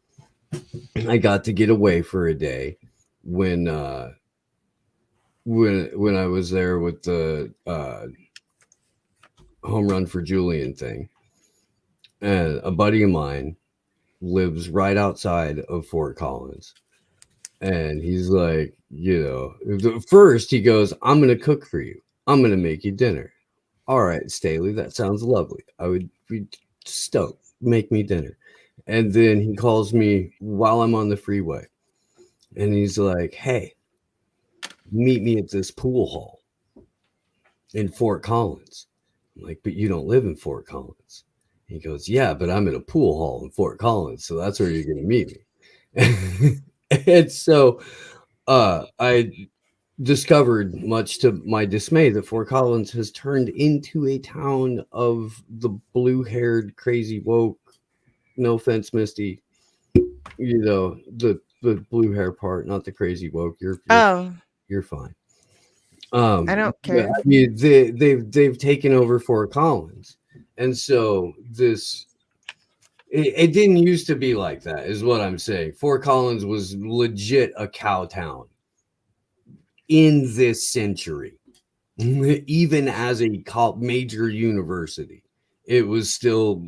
I got to get away for a day when I was there with the home run for Julian thing. And a buddy of mine lives right outside of Fort Collins. And he's like, first he goes, I'm going to cook for you. I'm going to make you dinner. All right, Staley, that sounds lovely. I would be stoked. Make me dinner. And then he calls me while I'm on the freeway. And he's like, hey, meet me at this pool hall in Fort Collins. I'm like, but you don't live in Fort Collins. He goes, yeah, but I'm at a pool hall in Fort Collins. So that's where you're going to meet me. And so I discovered, much to my dismay, that Fort Collins has turned into a town of the blue-haired, crazy woke. No offense, Misty. The blue hair part, not the crazy woke. You're fine. I don't care. I mean, they've taken over Fort Collins, and so it didn't used to be like that, is what I'm saying. Fort Collins was legit a cow town in this century, even as a major university. It was still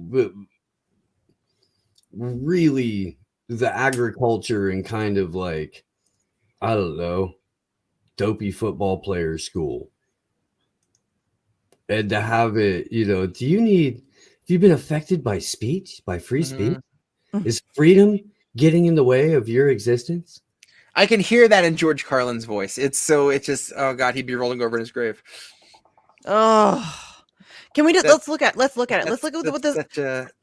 really the agriculture and kind of like, I don't know, dopey football player school. And to have it, have you been affected by speech, by free speech? Is freedom getting in the way of your existence? I can hear that in George Carlin's voice. It's just, oh God, he'd be rolling over in his grave. Oh, can we just let's look at it. Let's look at what this.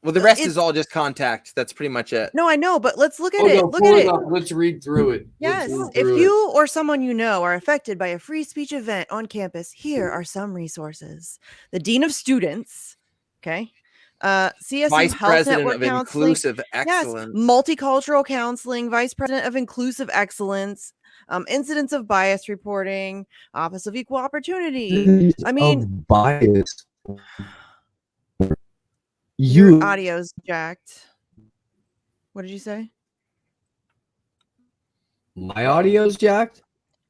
Well, the rest is all just contact. That's pretty much it. No, I know, but let's look at it. Look at it. Let's read through it. Yes, if you or someone you know are affected by a free speech event on campus, here are some resources. The Dean of Students, okay, CSU Vice Health President Network of Counseling, Inclusive Excellence, yes, Multicultural Counseling, Vice President of Inclusive Excellence, Incidents of Bias Reporting, Office of Equal Opportunity. I mean, bias. Your audio's jacked. What did you say? My audio's jacked?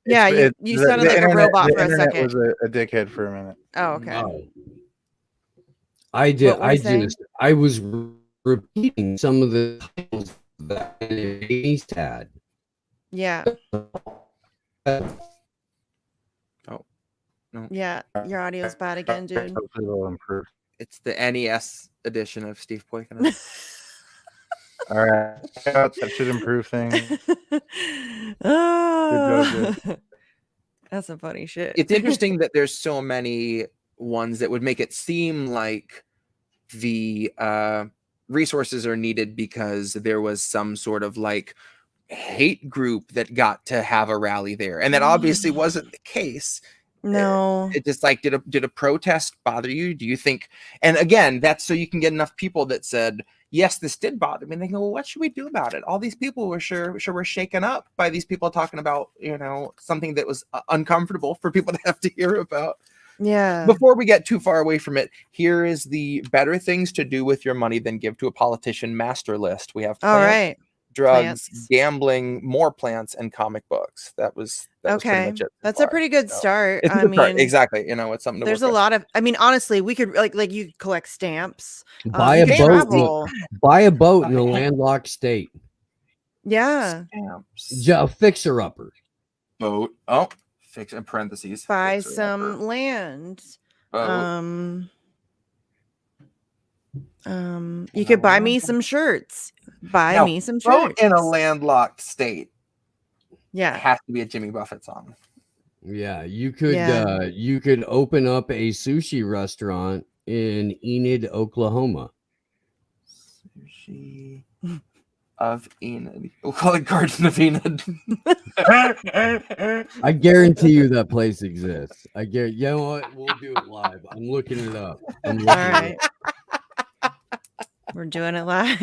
Yeah, you sounded like a robot for a second. Was a dickhead for a minute. Oh, okay. Oh. I did. I was repeating some of the titles that he's had. Yeah. Oh, no. Yeah, your audio's bad again, dude. Hopefully it'll improve. It's the NES edition of Steve Poikonen. All right, that should improve things. Oh, that's some funny shit. It's interesting that there's so many ones that would make it seem like the resources are needed because there was some sort of like hate group that got to have a rally there, and that obviously wasn't the case. No, it just like, did a protest bother you? Do you think? And again, that's so you can get enough people that said, yes, this did bother me. And they go, well, what should we do about it? All these people were sure were shaken up by these people talking about, something that was uncomfortable for people to have to hear about. Yeah. Before we get too far away from it, here is the better things to do with your money than give to a politician master list. We have plants, drugs, gambling, more plants, and comic books. That was pretty much it. That's a pretty good start. It's exactly. It's something to there's a lot of, honestly, we could like you collect stamps. Buy a boat in a landlocked state. Yeah. A fixer-upper. Boat. Oh, fix in parentheses. Buy some land. You could buy me some shirts. Buy me some shirts. In a landlocked state. Yeah. It has to be a Jimmy Buffett song. Yeah, you could open up a sushi restaurant in Enid, Oklahoma. Sushi of Enid. We'll call it Garden of Enid. I guarantee you that place exists. You know what? We'll do it live. I'm looking it up. All right. We're doing it live.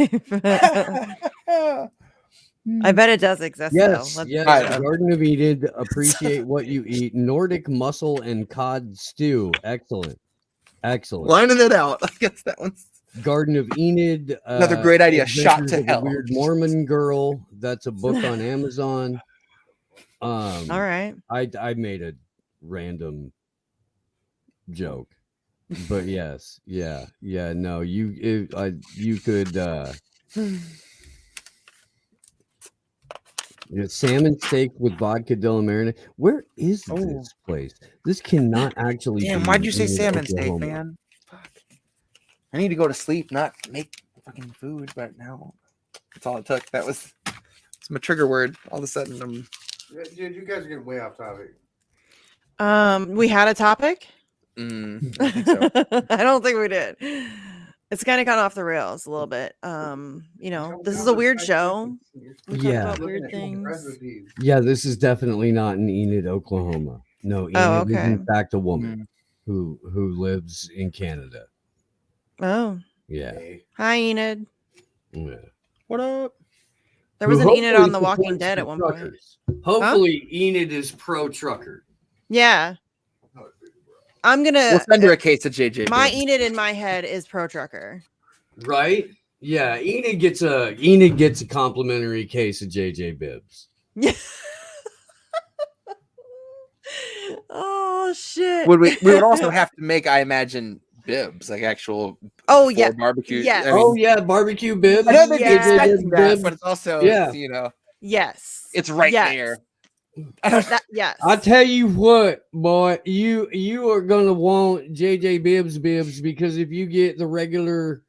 I bet it does exist. Yes, though. yes. Garden of Enid. Appreciate what you eat. Nordic mussel and cod stew. Excellent. Lining it out. I guess that one's Garden of Enid. Another great idea. Shot to hell. Weird Mormon Girl. That's a book on Amazon. All right. I made a random joke. But yes, no, you could Salmon steak with vodka de la marinade. Where is Oh. this place? This cannot actually. Damn, be why'd you say in salmon steak, Oklahoma. man? Fuck. I need to go to sleep, not make fucking food. But now, that's all it took. It's my trigger word. All of a sudden, Dude, you guys are getting way off topic. We had a topic. I don't think so. I don't think we did. It's kind of gone off the rails a little bit. This is a weird show. We talk Yeah. about weird things. Yeah, this is definitely not in Enid, Oklahoma. No, Enid Oh, is okay. in fact a woman who lives in Canada. Oh, Yeah. hi Enid. Yeah. What up? There was Who an Enid on The hopefully Walking supports Dead the at one point. truckers. Hopefully, Enid is pro trucker. Yeah, I'm We'll gonna. send her a case of JJ. My Bibbs. Enid in my head is pro trucker. Right? Yeah, Enid gets a complimentary case of JJ Bibbs. Yeah. Oh shit. We would also have to make, I imagine, bibs, like actual Oh yeah. barbecue. Yes. I mean, Oh yeah, barbecue Bibbs. I know they'd be Yeah. expecting that, Bibbs. but it's also Yeah. Yes. it's right Yes. there. Yes. I tell you what, boy, you are gonna want JJ Bibbs because if you get the regular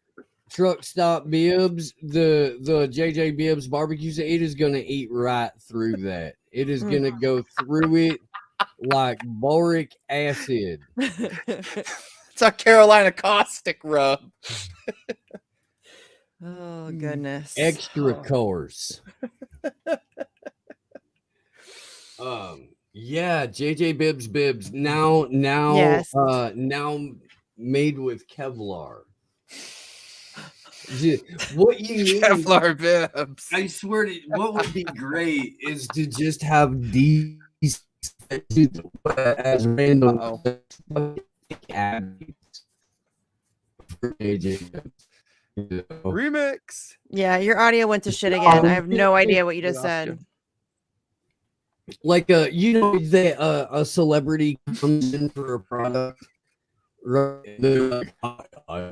truck stop Bibbs, the JJ Bibbs barbecue, it is gonna eat right through that. It is gonna go through it like boric acid. It's a Carolina caustic rub. Oh goodness. Extra course. Yeah, JJ Bibbs now Yes. now made with Kevlar. What you need, Kevlar bibs. I swear to what would be great is to just have these as random ads for JJ Bibbs. You know? Remix. Yeah, your audio went to shit again. I have no idea what you just said. Like a celebrity comes in for a product, right? They're like, I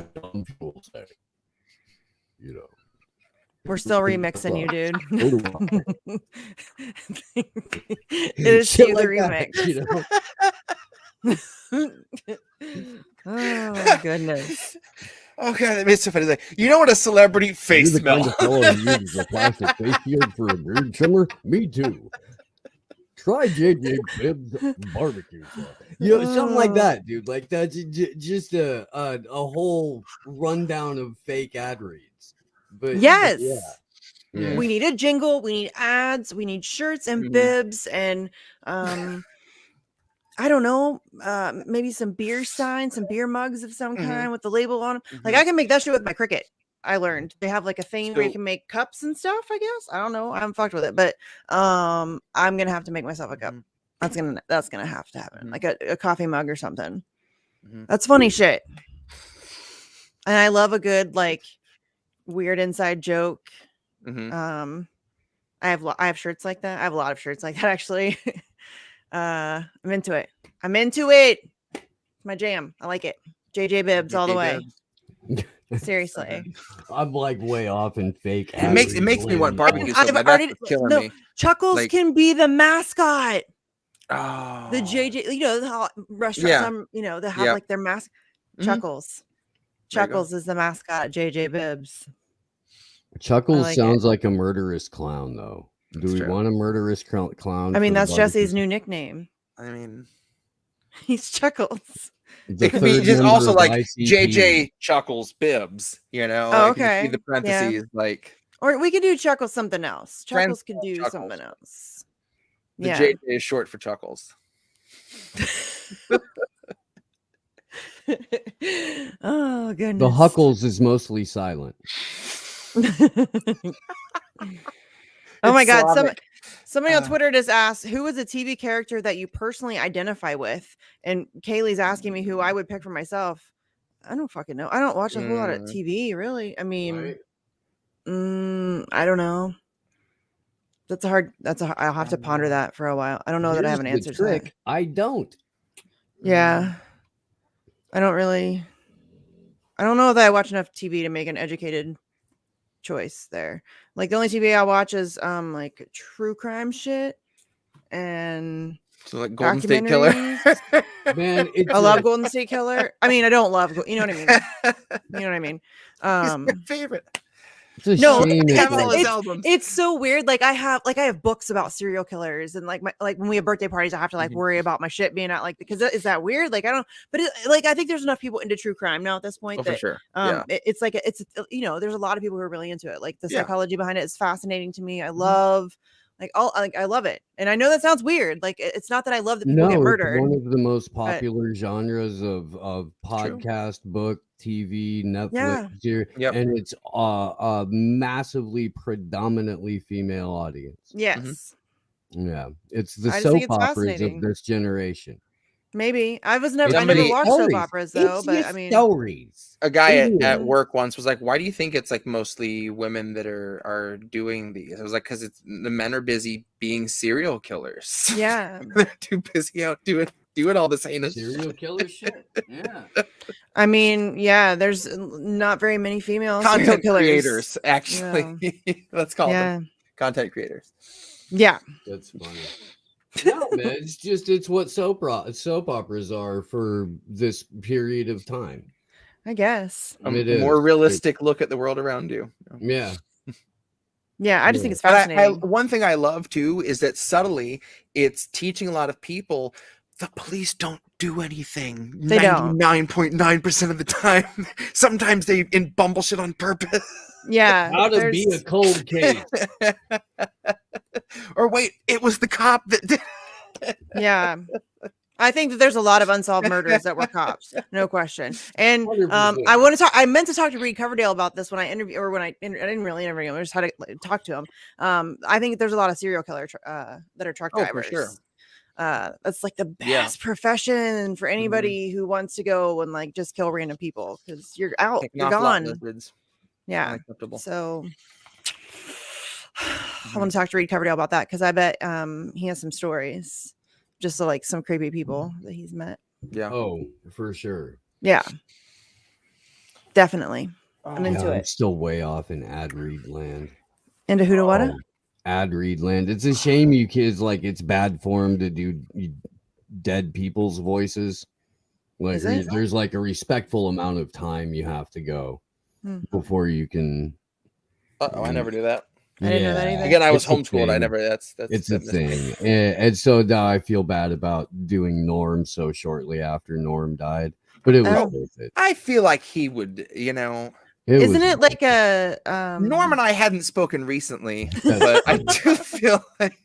will say, you know. We're still remixing you, dude. It It is you, the remix. Oh goodness. Oh god, that made so funny. Like, you know what a celebrity face You're the kind smell? of fellow who uses a plastic face shield for a beard trimmer? Me too. Try JJ Bibbs barbecue sauce. You know, something like that, dude. Like that's just a whole rundown of fake ad reads. But Yes. Yeah. We need a jingle, we need ads, we need shirts and bibs and I don't know, maybe some beer signs, some beer mugs of some kind with the label on them. Like I can make that shit with my Cricut. I learned they have like a thing where you can make cups and stuff. I guess I don't know. I haven't fucked with it, but I'm gonna have to make myself a cup. That's gonna have to happen, like a coffee mug or something. That's funny shit. And I love a good like weird inside joke. I have shirts like that. I have a lot of shirts like that actually. I'm into it. It's my jam. I like it. JJ Bibbs all the way. Seriously. I'm like way off in fake. It makes me want barbecue. So bad. That's killing me. Chuckles Like, can be the mascot. Oh, The JJ, how restaurants, they have like their mask. Chuckles. Chuckles is the mascot. JJ Bibbs. Chuckles sounds like a murderous clown, though. Do we want a murderous clown? I mean, that's Jesse's new nickname. I mean, he's Chuckles. It could be just also like JJ Chuckles Bibbs, Oh, okay. The parentheses, like, or we could do Chuckles something else. Chuckles could do something else. The JJ is short for Chuckles. Oh goodness. The Huckles is mostly silent. Oh my god, somebody on Twitter just asked, who is a TV character that you personally identify with? And Kaylee's asking me who I would pick for myself. I don't fucking know. I don't watch a whole lot of TV, really. I mean, I don't know. I'll have to ponder that for a while. I don't know that I have an answer to that. I don't. Yeah. I don't know that I watch enough TV to make an educated choice there. Like the only TV I watch is like true crime shit and So like Golden State Killer. documentaries. Man, I love Golden State Killer. I mean, I don't love, you know what I mean? You know what I mean? He's my favorite. it's a No, shame. Have it's all his like- albums. It's so weird. Like I have books about serial killers, and like when we have birthday parties, I have to like Mhm. worry about my shit being out. Like, because is that weird? Like I don't. But like I think there's enough people into true crime now at this point Oh, for that sure. Yeah. it's like it's you know, there's a lot of people who are really into it. Like the Yeah. psychology behind it is fascinating to me. I love I love it, and I know that sounds weird. Like it's not that I love that people get No, it's murdered. one of the most popular genres of True. podcast, book, TV, Netflix, Yeah. here, Yep. and it's a massively predominantly female audience. Yes, Yeah, it's the I just think soap it's operas of fascinating. this generation. maybe I never Somebody- watched soap Stories. operas though, It's but your I mean, stories. A guy at Mhm. work once was like, "Why do you think it's like mostly women that are doing these?" I was like, "Because it's the men are busy being serial killers. yeah. They're too busy out doing all this heinous Serial killer shit. Yeah. I mean, yeah, there's not very many female serial content killers. creators. Actually, let's call Yeah, them content creators." yeah, That's funny. No, man, it's what soap operas are for this period of time. I guess. A It is. more realistic look at the world around you. Yeah. Yeah, I just think it's But fascinating. one thing I love too is that subtly it's teaching a lot of people the police don't do anything. They don't. 99.9% of the time. Sometimes they bumble shit on purpose. Yeah, How to be a there's- cold case. Or wait, it was the cop that did. yeah. I think that there's a lot of unsolved murders that were cops, no question. And 100%. I meant to talk to Reed Coverdale about this when I interviewed, or I didn't really interview him. I just had to like, talk to him. I think there's a lot of serial killer that are truck Oh, for drivers. sure. That's like the Yeah. best profession for anybody who wants to go and like just kill random people because you're out, Picking you're off lot gone. lizards. Yeah. Unacceptable. So I want to talk to Reed Coverdale about that because I bet he has some stories, just so, like some creepy people that he's met. Yeah. Oh, for sure. Yeah, definitely. I'm Oh, into I'm it. still way off in ad read land. Into who to what? Oh, ad read land. It's a shame you kids like it's bad form to do dead people's voices. Like Is it? there's like a respectful amount of time you have to go Hmm. before you can. I never do that. I didn't know that either. Again, I was It's a homeschooled. I thing. never. That's It's a that- thing, and so now I feel bad about doing Norm so shortly after Norm died, but it was Oh. worth it. I feel like he would. You know, Isn't was it like a Norm and I hadn't spoken recently, That's but I funny. do feel like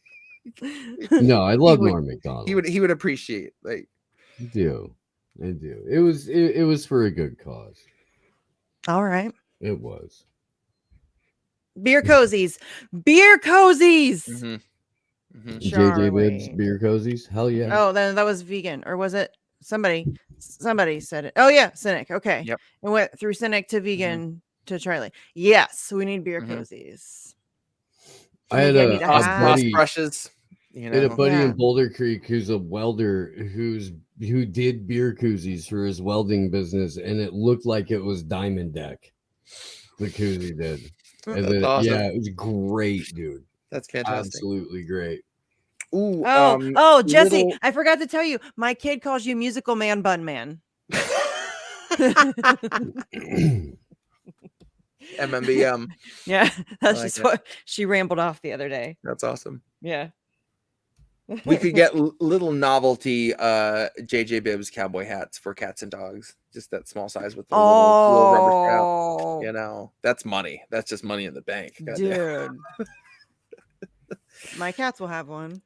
No, I love would- Norm Macdonald. he would appreciate like. I do. It was for a good cause. All right. It was. Beer cozies. Beer cozies. Mhm. Mhm. JJ Bibbs Charlie. beer cozies. Hell yeah. Oh, then that was vegan, or was it somebody? Somebody said it. Oh yeah, Cynic. Okay. Yep. It went through Cynic to vegan to Charlie. Yes, we need beer Mhm. cozies. I had Maybe I a, need a a hat. Cross buddy. brushes. You I had a know. buddy Yeah. in Boulder Creek who's a welder who did beer koozies for his welding business, and it looked like it was Diamond Deck. The koozie did. And That's then, awesome. yeah, it was great, dude. That's fantastic. Absolutely great. Ooh. Oh, Jesse, little- I forgot to tell you, my kid calls you musical man bun man. MMBM. Yeah, that's like just it. what she rambled off the other day. That's awesome. Yeah. We could get little novelty JJ Bibbs cowboy hats for cats and dogs. Just that small size with the little rubber strap. Oh, You know, that's money. That's just money in the bank. Goddamn. dude. My cats will have one.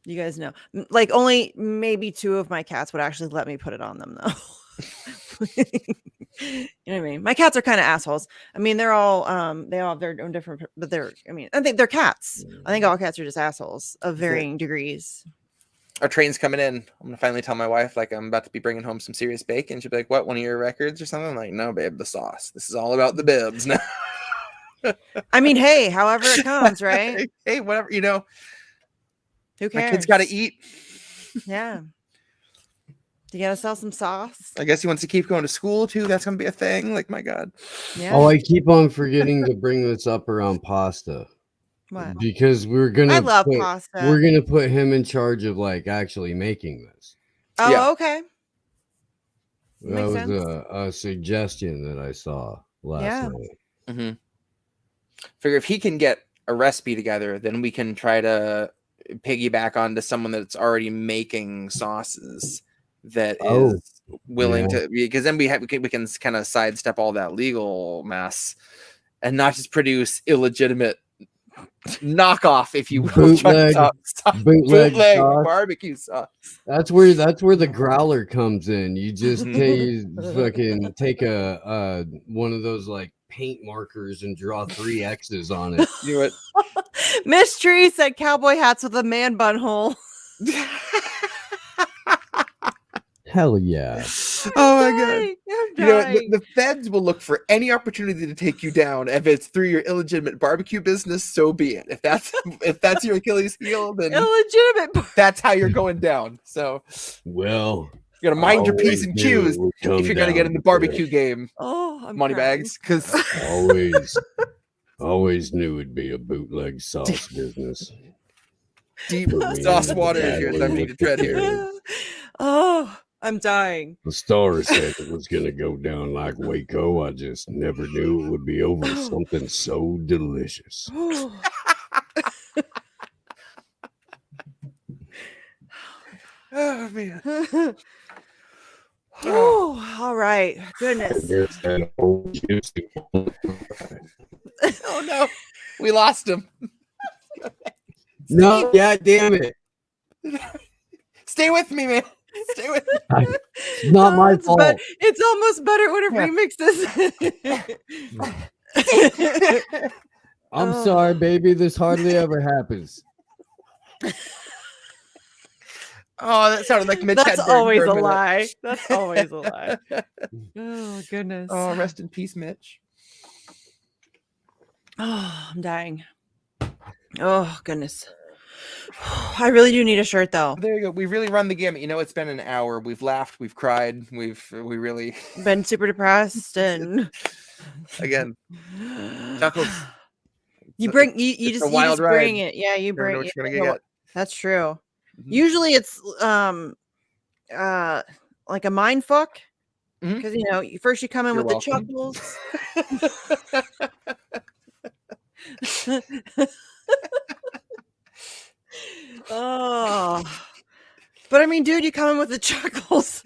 You guys know. Like only maybe 2 of my cats would actually let me put it on them though. You know what I mean? My cats are kind of assholes. I mean, they're all they all have their own different, but I think they're cats. I think all cats are just assholes of varying degrees. Our train's coming in. I'm gonna finally tell my wife like I'm about to be bringing home some serious bacon. She'll be like, "What? One of your records or something?" I'm like, "No, babe, the sauce. This is all about the bibs now." I mean, hey, however it comes, right? Hey, whatever. You know, Who my cares? kids got to eat. Yeah. You gotta sell some sauce. I guess he wants to keep going to school too. That's gonna be a thing. Like, my God. Yeah. Oh, I keep on forgetting to bring this up around pasta What? because I love we're pasta. gonna put him in charge of like actually making this. Oh, Yeah. okay. That Makes was sense. a suggestion that I saw last Yeah. night. Mm-hmm. Figure if he can get a recipe together, then we can try to piggyback onto someone that's already making sauces that Oh, is willing yeah. to, because then we can kind of sidestep all that legal mess and not just produce illegitimate knockoff, if you will, Bootleg sauce. barbecue sauce. That's where the growler comes in. You just Mhm. fucking take a one of those like paint markers and draw 3 X's on it. Do it. Miss Tree said cowboy hats with a man bun hole. Hell yeah. Oh my God. I'm You know, dying. the feds will look for any opportunity to take you down. If it's through your illegitimate barbecue business, so be it. If that's your Achilles heel, then Illegitimate. that's how you're going down. So Well, you gotta mind your P's always and knew Q's it would if come you're gonna get down in the to barbecue game, Oh, I'm money crying. bags. Because this. Always knew it'd be a bootleg sauce business. deep Put me sauce into water is your battling subject to with the tread here. carrots. Oh, I'm dying. The star said it was gonna go down like Waco. I just never knew it would be over something so delicious. Oh man. Oh, all right. Goodness. There's that old juicy. Oh no, we lost him. No, yeah, damn it. Stay with me, man. Stay with me. It's not my it's fault. it's almost better when it remixes. I'm Oh. sorry, baby. This hardly ever happens. Oh, that sounded like Mitch. That's Hedberg always for a minute. lie. That's always a lie. Oh, goodness. Oh, rest in peace, Mitch. Oh, I'm dying. Oh, goodness. I really do need a shirt, though. There you go. We really run the gamut. You know, it's been an hour. We've laughed. We've cried. We really, Been super depressed and again, chuckles. You It's bring you it's a just wild you just bring ride. it. Yeah, you Never know bring what it. you're gonna get. That's true. Mhm. Usually it's like a mind fuck. Mhm. Because you know, first you come in You're with welcome. the chuckles. Oh, but I mean, dude, you come in with the chuckles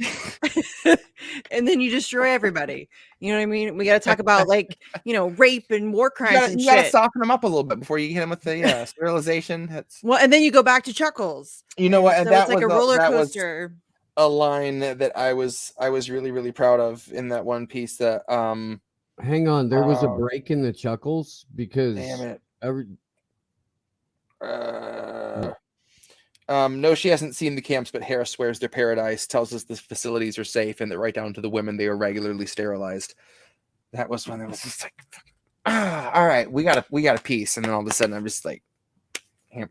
and then you destroy everybody. You know what I mean? We got to talk about like, you know, rape and war crimes and You gotta shit. soften them up a little bit before you hit them with the sterilization. That's, Well, and then you go back to chuckles. you know what, and So that it's like was a roller that was coaster. a line that I was really, really proud of in that one piece. That Hang on, there was a break in the chuckles because damn it. every No, she hasn't seen the camps, but Harris swears they're paradise, tells us the facilities are safe, and that right down to the women, they are regularly sterilized. That was when it was just like, all right, we got a piece, and then all of a sudden I'm just like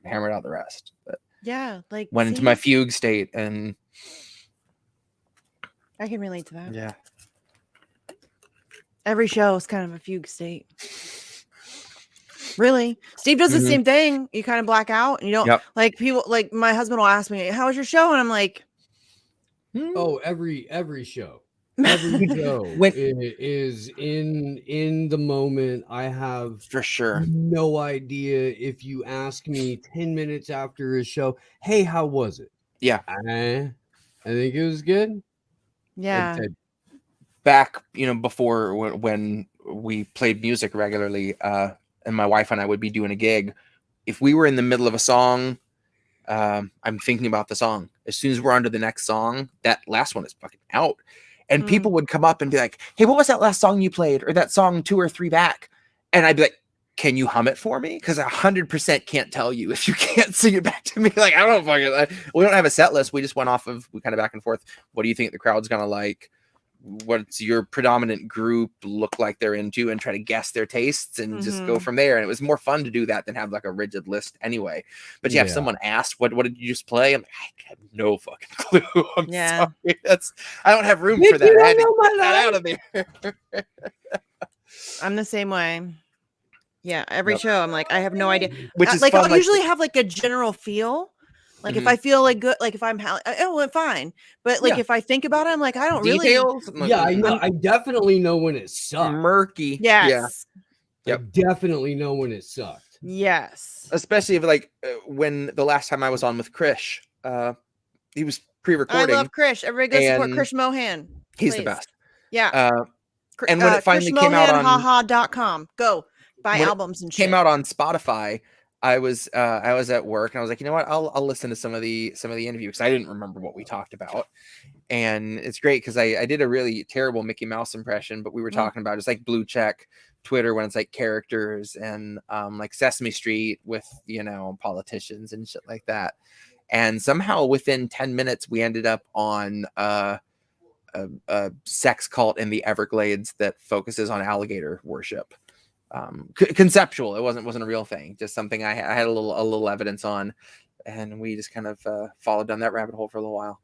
hammered out the rest. But Yeah, like went into my fugue state, and I can relate to that. yeah, Every show is kind of a fugue state. Really, Steve does the Mhm. same thing. You kind of black out, and you don't Yep. like people. Like my husband will ask me, "How was your show?" And I'm like, oh every show. Every show When- is in the moment. I have for sure. no idea. If you ask me 10 minutes after a show, hey, how was it? Yeah. I think it was good. "Yeah, Back, before when we played music regularly, and my wife and I would be doing a gig. If we were in the middle of a song, I'm thinking about the song. As soon as we're on to the next song, that last one is fucking out. And people would come up and be like, hey, what was that last song you played? Or that song 2 or 3 back? And I'd be like, can you hum it for me? Because 100% can't tell you if you can't sing it back to me. Like, I don't fucking, we don't have a set list. We just went off of, we kind of back and forth. What do you think the crowd's going to like? what's your predominant group look like they're into and try to guess their tastes and just go Mhm. from there. And it was more fun to do that than have like a rigid list anyway. But yeah, if someone asked, what did you just play? I'm like, I have no fucking clue. I'm Yeah. sorry. I don't have room Bitch, for that. you I had don't to know my get that life. out of there. I'm the same way. Yeah, every Yep. show I'm like, I have no idea. Which is like fun, I'll like- usually have like a general feel. Like if Mhm. I feel like good, like if I'm oh, fine. But like Yeah. if I think about it, I'm like, I don't really. Details? Yeah, I know. I definitely know when it sucked. Murky. Yeah. Yes. Yep. I definitely know when it sucked. Yes. Especially if like when the last time I was on with Krish, he was I pre-recording. love Krish. Everybody go support and Krish Mohan. He's the please. best. Yeah. And when it finally came out on KrishMohanhaha.com. Go buy when it albums and shit. came out on Spotify, I was at work and I was like, you know what, I'll listen to some of the interviews because I didn't remember what we talked about. And it's great because I did a really terrible Mickey Mouse impression, but we were talking about just like blue check Twitter when it's like characters and like Sesame Street with, you know, politicians and shit like that. And somehow within 10 minutes we ended up on a sex cult in the Everglades that focuses on alligator worship. Conceptual. It wasn't a real thing, just something I had a little evidence on, and we just kind of followed down that rabbit hole for a little while.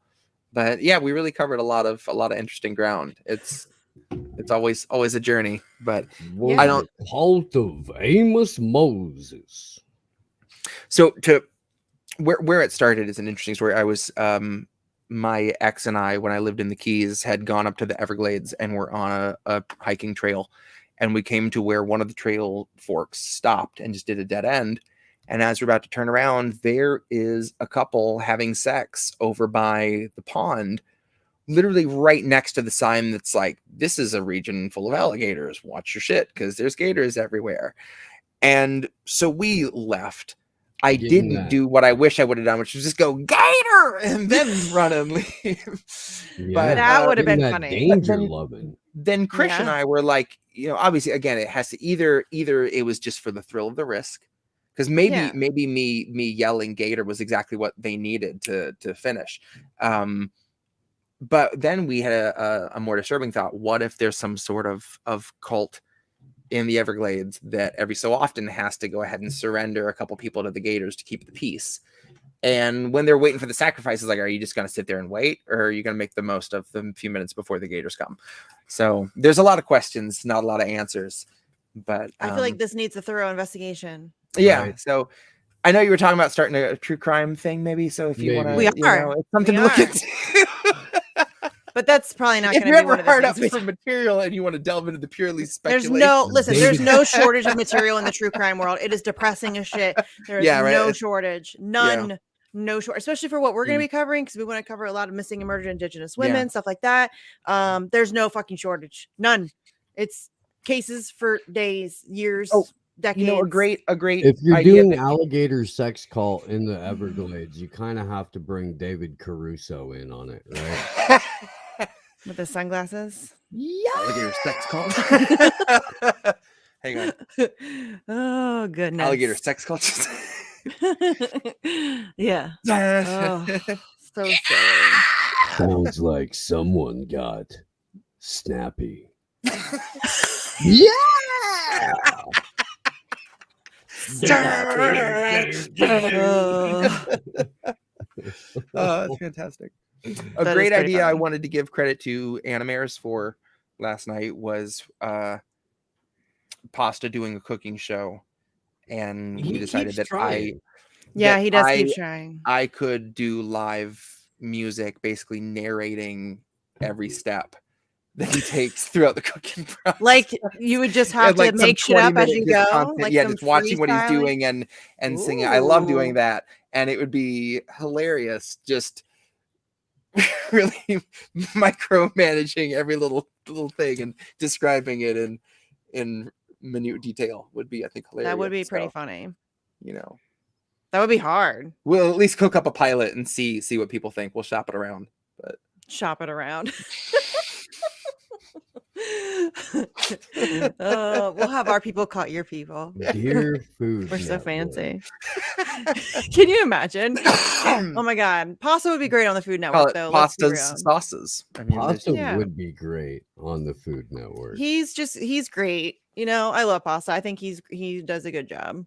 But yeah, we really covered a lot of interesting ground. It's always a journey, but Yeah. I don't. Cult of Amos Moses. So to where it started is an interesting story. I was my ex and I, when I lived in the Keys, had gone up to the Everglades and were on a hiking trail. And we came to where one of the trail forks stopped and just did a dead end. And as we're about to turn around, there is a couple having sex over by the pond, literally right next to the sign that's like, this is a region full of alligators. Watch your shit, because there's gators everywhere. And so we left. I didn't do what I wish I would have done, which was just go gator and then run and leave. Yeah, that would have been that funny. danger loving. Then Krish and Yeah. I were like, you know, obviously, again, it has to either it was just for the thrill of the risk, because maybe me yelling gator was exactly what they needed to finish. But then we had a more disturbing thought. What if there's some sort of cult in the Everglades that every so often has to go ahead and surrender a couple people to the gators to keep the peace? And when they're waiting for the sacrifices, like, are you just going to sit there and wait, or are you going to make the most of the few minutes before the gators come? So there's a lot of questions, not a lot of answers. But I feel like this needs a thorough investigation. Yeah. Right. So I know you were talking about starting a true crime thing, maybe. So if you want to, We are. it's something We to look are. into. But that's probably not If going you're to be one ever of the hard up things. for material and you want to delve into the purely There's speculation, there's no shortage of material in the true crime world. It is depressing as shit. There is no shortage. None. No short, especially for what we're going to be covering, because we want to cover a lot of missing and murdered Indigenous women, stuff like that. There's no fucking shortage. None. It's cases for days, years, decades. You know, a great. If you're idea doing alligator sex cult in the Everglades, you kind of have to bring David Caruso in on it, right? With the sunglasses. Alligator sex cult. Hang on. Oh goodness. Alligator sex cult. Yeah. Oh, so silly. Sounds like someone got snappy. Yeah. Oh. That's fantastic. A That great is pretty idea I funny. wanted to give credit to Animares for last night was Pasta doing a cooking show, and we He decided keeps that trying. Yeah, that he does keep trying. I could do live music, basically narrating every step that he takes throughout the cooking process. Like you would just have And, like, to some make shit up as 20-minute you just go. content- Like yeah, some just watching what he's freestyling. doing and singing. I love doing Ooh. that, and it would be hilarious just really micromanaging every little thing and describing it in minute detail would be, I think, hilarious. That would be pretty So, funny. you know, That would be hard. we'll at least cook up a pilot and see what people think. We'll shop it around. But Shop it around. We'll have our people caught your people. Dear Food We're so Network. fancy. Can you imagine? Oh my god, pasta would be great on the Food Call Network, it though. Let's be pastas, real. sauces. I mean, there's- Pasta Yeah. would be great on the Food Network. He's great. You know, I love pasta. I think he does a good job.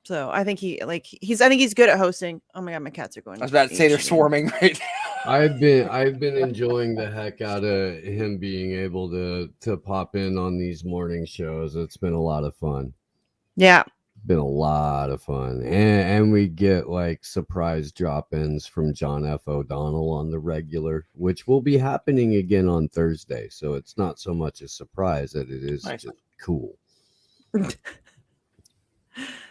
So I think he's good at hosting. Oh my god, my cats are going. I was about to say they're swarming right now. I've been enjoying the heck out of him being able to pop in on these morning shows. It's been a lot of fun. Yeah. Been a lot of fun, and we get like surprise drop-ins from John F. O'Donnell on the regular, which will be happening again on Thursday. So it's not so much a surprise that it is Nice. just cool.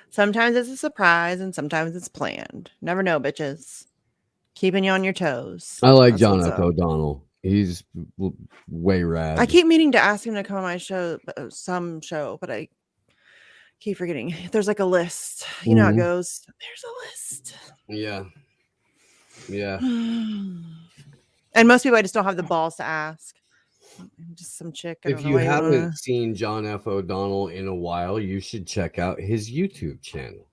Sometimes it's a surprise and sometimes it's planned. Never know, bitches. Keeping you on your toes. I like That's John what's F. up. O'Donnell. He's way rad. I keep meaning to ask him to come on my show, some show, but I keep forgetting. There's like a list. You know how it Mhm. goes. There's a list. Yeah. And most people I just don't have the balls to ask. I'm just some chick. I If don't know you why you haven't wanna... seen John F. O'Donnell in a while, you should check out his YouTube channel.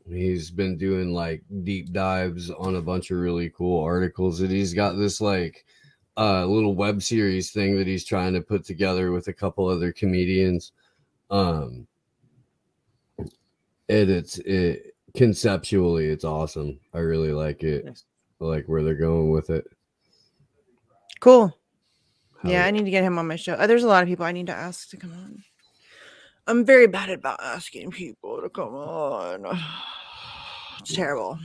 He's been doing like deep dives on a bunch of really cool articles, and he's got this like little web series thing that he's trying to put together with a couple other comedians. It's conceptually it's awesome. I really like it. Nice. I like where they're going with it. Cool. Hell Yeah, I need to get him on my show. There's a lot of people I need to ask to come on. I'm very bad about asking people to come on. It's terrible.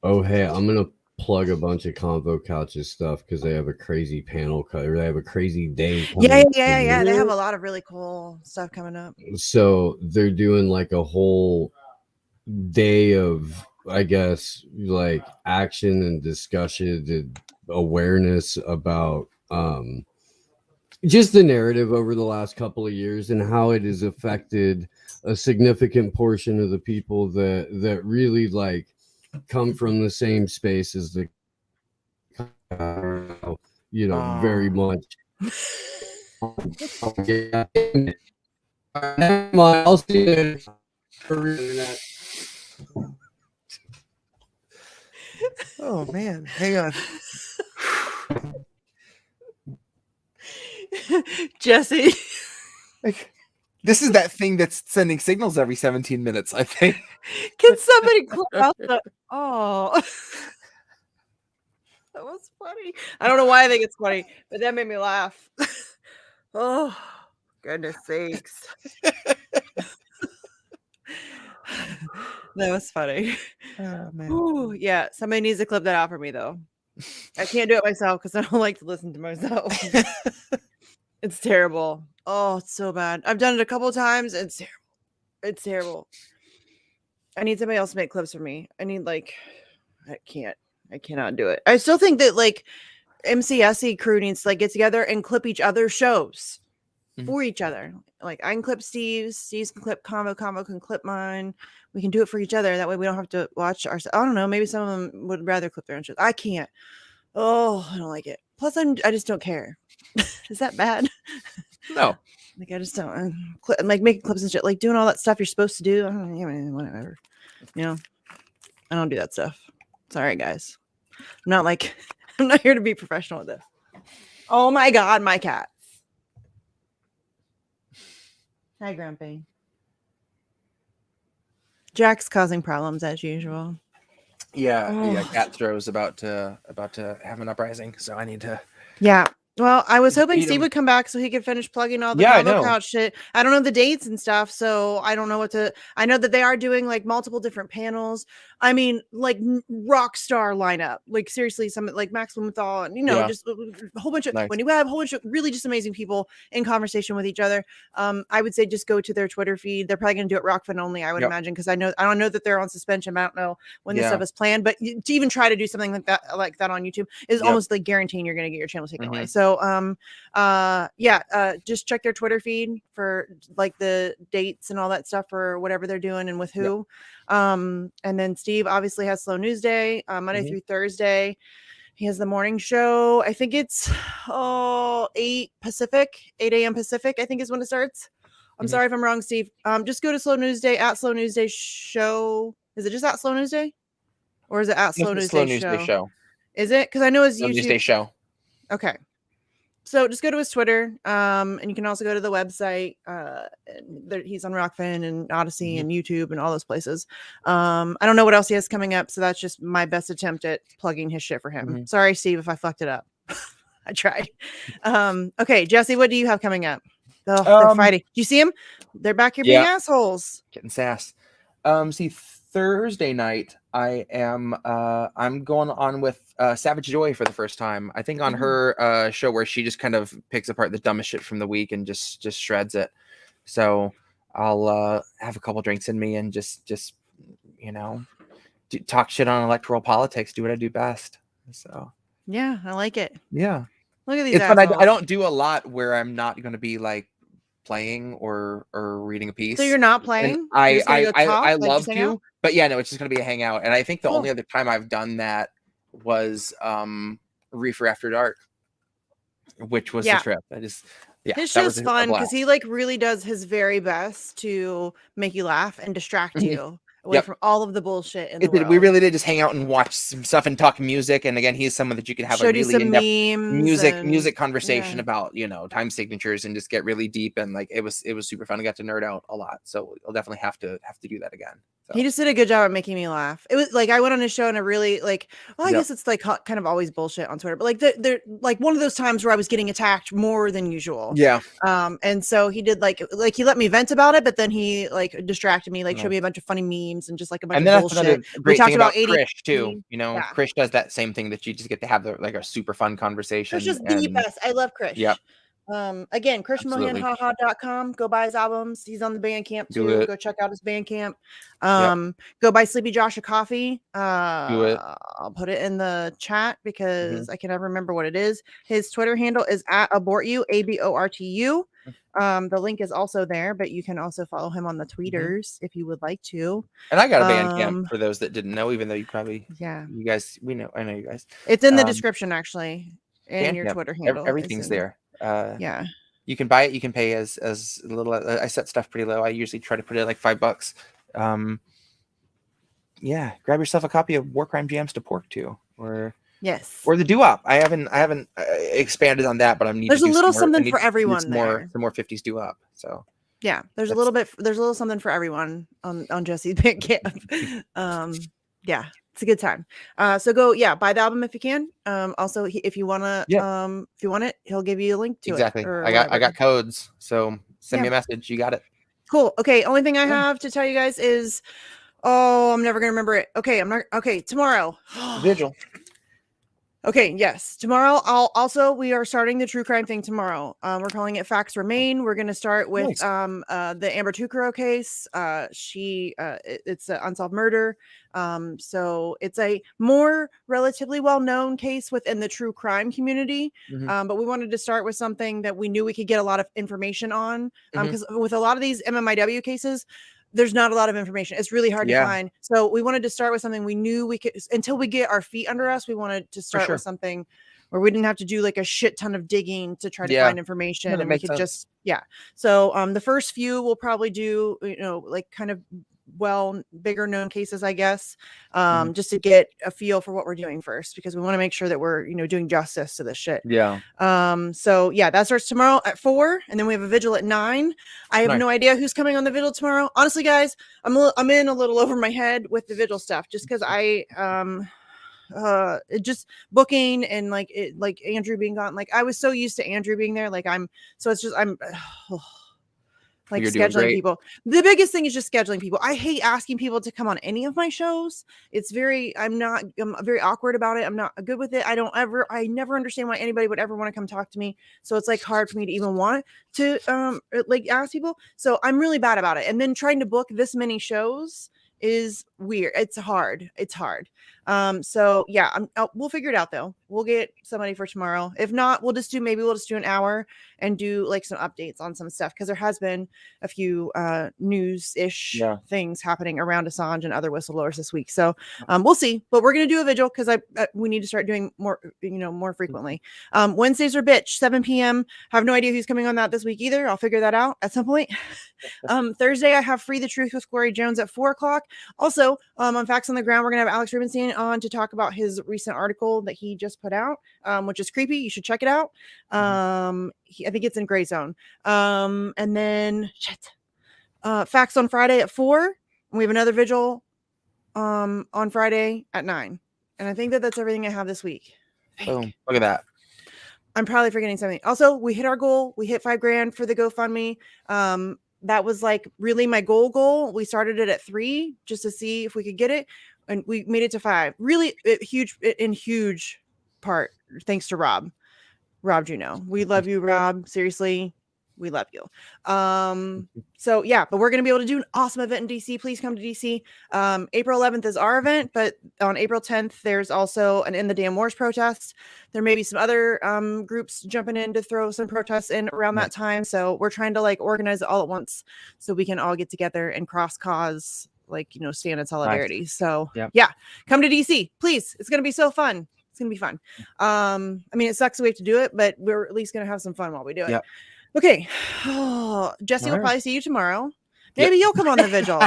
Oh, hey, I'm gonna plug a bunch of Convo Couches stuff because they have a crazy panel cut, or they have a crazy day. Yeah. coming They have up. a lot of really cool stuff coming up. So they're doing like a whole day of, I guess, like action and discussion and awareness about just the narrative over the last couple of years and how it has affected a significant portion of the people that really like come from the same space as the very much. Never mind, I'll see you for internet. Oh man, hang on. Jesse. Like, this is that thing that's sending signals every 17 minutes, I think. Can somebody clip out the... Oh. That was funny. I don't know why I think it's funny, but that made me laugh. Oh, goodness sakes. That was funny. Oh, man. Ooh, yeah, somebody needs to clip that out for me, though. I can't do it myself because I don't like to listen to myself. It's terrible. Oh, it's so bad. I've done it a couple of times. It's terrible. It's terrible. I need somebody else to make clips for me. I cannot do it. I still think that like MCSE crew needs to like get together and clip each other's shows for each other. Like I can clip Steve's can clip Combo can clip mine. We can do it for each other. That way we don't have to watch our... I don't know. Maybe some of them would rather clip their own shows. I can't. Oh, I don't like it. Plus, I just don't care. Is that bad? No. Like I just don't like making clips and shit. Like doing all that stuff you're supposed to do. I don't know, whatever. You know, I don't do that stuff. Sorry, guys. I'm not here to be professional with this. Oh my god, my cats. Hi, Grumpy. Jack's causing problems as usual. Yeah, Cat Throw's about to have an uprising, so I need to. Yeah. Well, I was hoping Beat Steve him. would come back so he could finish plugging all the Yeah, I Combo know. Couch shit. I don't know the dates and stuff, so I don't know what to... I know that they are doing like multiple different panels. I mean, like rock star lineup. Like seriously, some like Max Blumenthal and Yeah. just a whole bunch of... Nice. When you have a whole bunch of really just amazing people in conversation with each other, I would say just go to their Twitter feed. They're probably going to do it Rockfin only, I would imagine, because I don't know that they're on suspension. But I don't know when this stuff is planned. But to even try to do something like that on YouTube is almost like guaranteeing you're going to get your channel taken away. So just check their Twitter feed for like the dates and all that stuff for whatever they're doing and with who. And then Steve obviously has Slow News Day Monday through Thursday. He has the morning show. I think it's 8 a.m. Pacific, I think is when it starts. I'm sorry if I'm wrong, Steve. Just go to Slow News Day at Slow News Day Show. Is it just at Slow News Day? Or is it at Slow News Slow Day News Day Show? Show. Is it? Because I know his Slow News YouTube. Day Show. Okay. So just go to his Twitter. And you can also go to the website. He's on Rockfin and Odyssey and YouTube and all those places. I don't know what else he has coming up. So that's just my best attempt at plugging his shit for him. Sorry, Steve, if I fucked it up. I tried. Okay, Jesse, what do you have coming up? Oh, they're fighting. Do you see them? They're back here being assholes. Getting sass. See, Thursday night, I'm going on with Savage Joy for the first time. I think on her show where she just kind of picks apart the dumbest shit from the week and just shreds it. So I'll have a couple drinks in me and just talk shit on electoral politics. Do what I do best. So yeah, I like it. Yeah, look at these. It's fun. I don't do a lot where I'm not going to be like playing or reading a piece. So you're not playing? And I love to, but yeah, no, it's just gonna be a hangout. And I think the Cool. only other time I've done that was Reefer After Dark, which was the trip. His show's fun because he like really does his very best to make you laugh and distract you away from all of the bullshit in the world. We really did just hang out and watch some stuff and talk music. And again, he's someone that you could have a really in-depth music conversation about, time signatures and just get really deep. And like it was super fun. I got to nerd out a lot. So I'll definitely have to do that again. So. He just did a good job at making me laugh. It was like I went on his show and I really I guess it's like kind of always bullshit on Twitter, but like they're like one of those times where I was getting attacked more than usual. Yeah. And so he did like he let me vent about it, but then he like distracted me, showed me a bunch of funny memes and just like a bunch of bullshit. We talked about Krish too. Krish does that same thing that you just get to have a super fun conversation. Krish is the best. I love Krish. Yeah. Again, KrishMohanhaha.com. Go buy his albums. He's on the Bandcamp too. Go check out his Bandcamp. Go buy Sleepy Josh a coffee. I'll put it in the chat because I can never remember what it is. His Twitter handle is @abortu, ABORTU. The link is also there, but you can also follow him on the tweeters if you would like to. And I got a Bandcamp for those that didn't know, even though you probably you guys I know you guys. It's in the description actually, and your Twitter handle. Everything's there. You can buy it. You can pay as little. I set stuff pretty low. I usually try to put it like $5. Grab yourself a copy of War Crime Jams to Pork too, or the doo-wop. I haven't expanded on that, but I'm there's a little something for everyone. Some more 50s doo-wop. So there's a little something for everyone on Jesse's Bandcamp. It's a good time. So go, buy the album if you can. Also, if you want it, he'll give you a link to it. I got codes. So send me a message. You got it. Cool. Okay. Only thing I have to tell you guys is, I'm never gonna remember it. Okay, tomorrow. Vigil. Okay, yes. Tomorrow, we are starting the true crime thing tomorrow. We're calling it Facts Remain. We're going to start with the Amber Tucaro case. It's an unsolved murder. So it's a more relatively well-known case within the true crime community. But we wanted to start with something that we knew we could get a lot of information on. Because with a lot of these MMIW cases, there's not a lot of information. It's really hard to find. So we wanted to start with something we knew we could, until we get our feet under us, we wanted to start with something where we didn't have to do like a shit ton of digging to try to find information. And we could just, So the first few we'll probably do, like kind of bigger known cases, I guess, just to get a feel for what we're doing first, because we want to make sure that we're, doing justice to this shit. So that starts tomorrow at 4, and then we have a vigil at 9. I have no idea who's coming on the vigil tomorrow. Honestly, guys, I'm in a little over my head with the vigil stuff, just because just booking and like Andrew being gone. Like I was so used to Andrew being there. Like scheduling people. The biggest thing is just scheduling people. I hate asking people to come on any of my shows. I'm very awkward about it. I'm not good with it. I never understand why anybody would ever want to come talk to me. So it's like hard for me to even want to ask people. So I'm really bad about it. And then trying to book this many shows is weird. It's hard. So yeah, we'll figure it out though. We'll get somebody for tomorrow. If not, we'll just do an hour and do like some updates on some stuff, because there has been a few news-ish things happening around Assange and other whistleblowers this week. So we'll see, but we're gonna do a vigil because we need to start doing more, more frequently. Wednesdays are bitch, 7 p.m. Have no idea who's coming on that this week either. I'll figure that out at some point. Thursday I have Free the Truth with Glory Jones at 4:00. Also, on Facts on the Ground, we're gonna have Alex Rubenstein on to talk about his recent article that he just put out, which is creepy. You should check it out. I think it's in Gray Zone. And then Facts on Friday at 4, and we have another vigil on Friday at 9. And I think that's everything I have this week. Boom! Look at that. I'm probably forgetting something. Also, we hit our goal. We hit $5,000 for the GoFundMe. That was like really my goal. We started it at 3 just to see if we could get it, and we made it to 5. Really huge part thanks to Rob Juno. We love you, Rob. Seriously, we love you. So yeah, but we're gonna be able to do an awesome event in DC. Please come to DC. April 11th is our event, but on April 10th there's also an In the Damn Wars protest. There may be some other groups jumping in to throw some protests in around that time, so we're trying to like organize it all at once so we can all get together and cross cause, like, stand in solidarity. Nice. So yeah, come to DC, please. It's gonna be so fun. It's gonna be fun. I mean, it sucks we have to do it, but we're at least gonna have some fun while we do it. Okay. Jesse will probably see you tomorrow. Maybe you'll come on the vigil.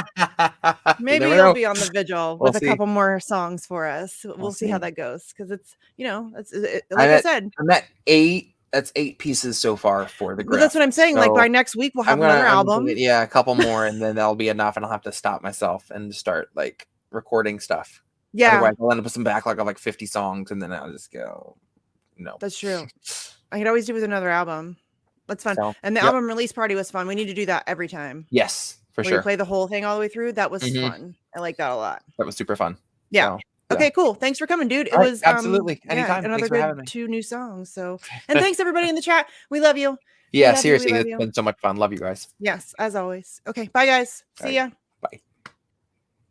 Maybe you'll be on the vigil with a couple more songs for us. We'll see how that goes, because it's, I said, I'm at 8. That's 8 pieces so far for the group. Well, that's what I'm saying. So like by next week we'll have another album. A couple more, and then that'll be enough, and I'll have to stop myself and start like recording stuff. Yeah. Otherwise, I'll end up with some backlog of like 50 songs, and then I'll just go, no. That's true. I could always do with another album. That's fun. So, and the album release party was fun. We need to do that every time. Yes, for sure. You play the whole thing all the way through. That was fun. I like that a lot. That was super fun. Yeah. So, okay, cool. Thanks for coming, dude. It was absolutely anytime. Another good 2 new songs. So, and thanks everybody in the chat. We love you. Yeah, seriously, it's been so much fun. Love you guys. Yes, as always. Okay, bye guys. See ya.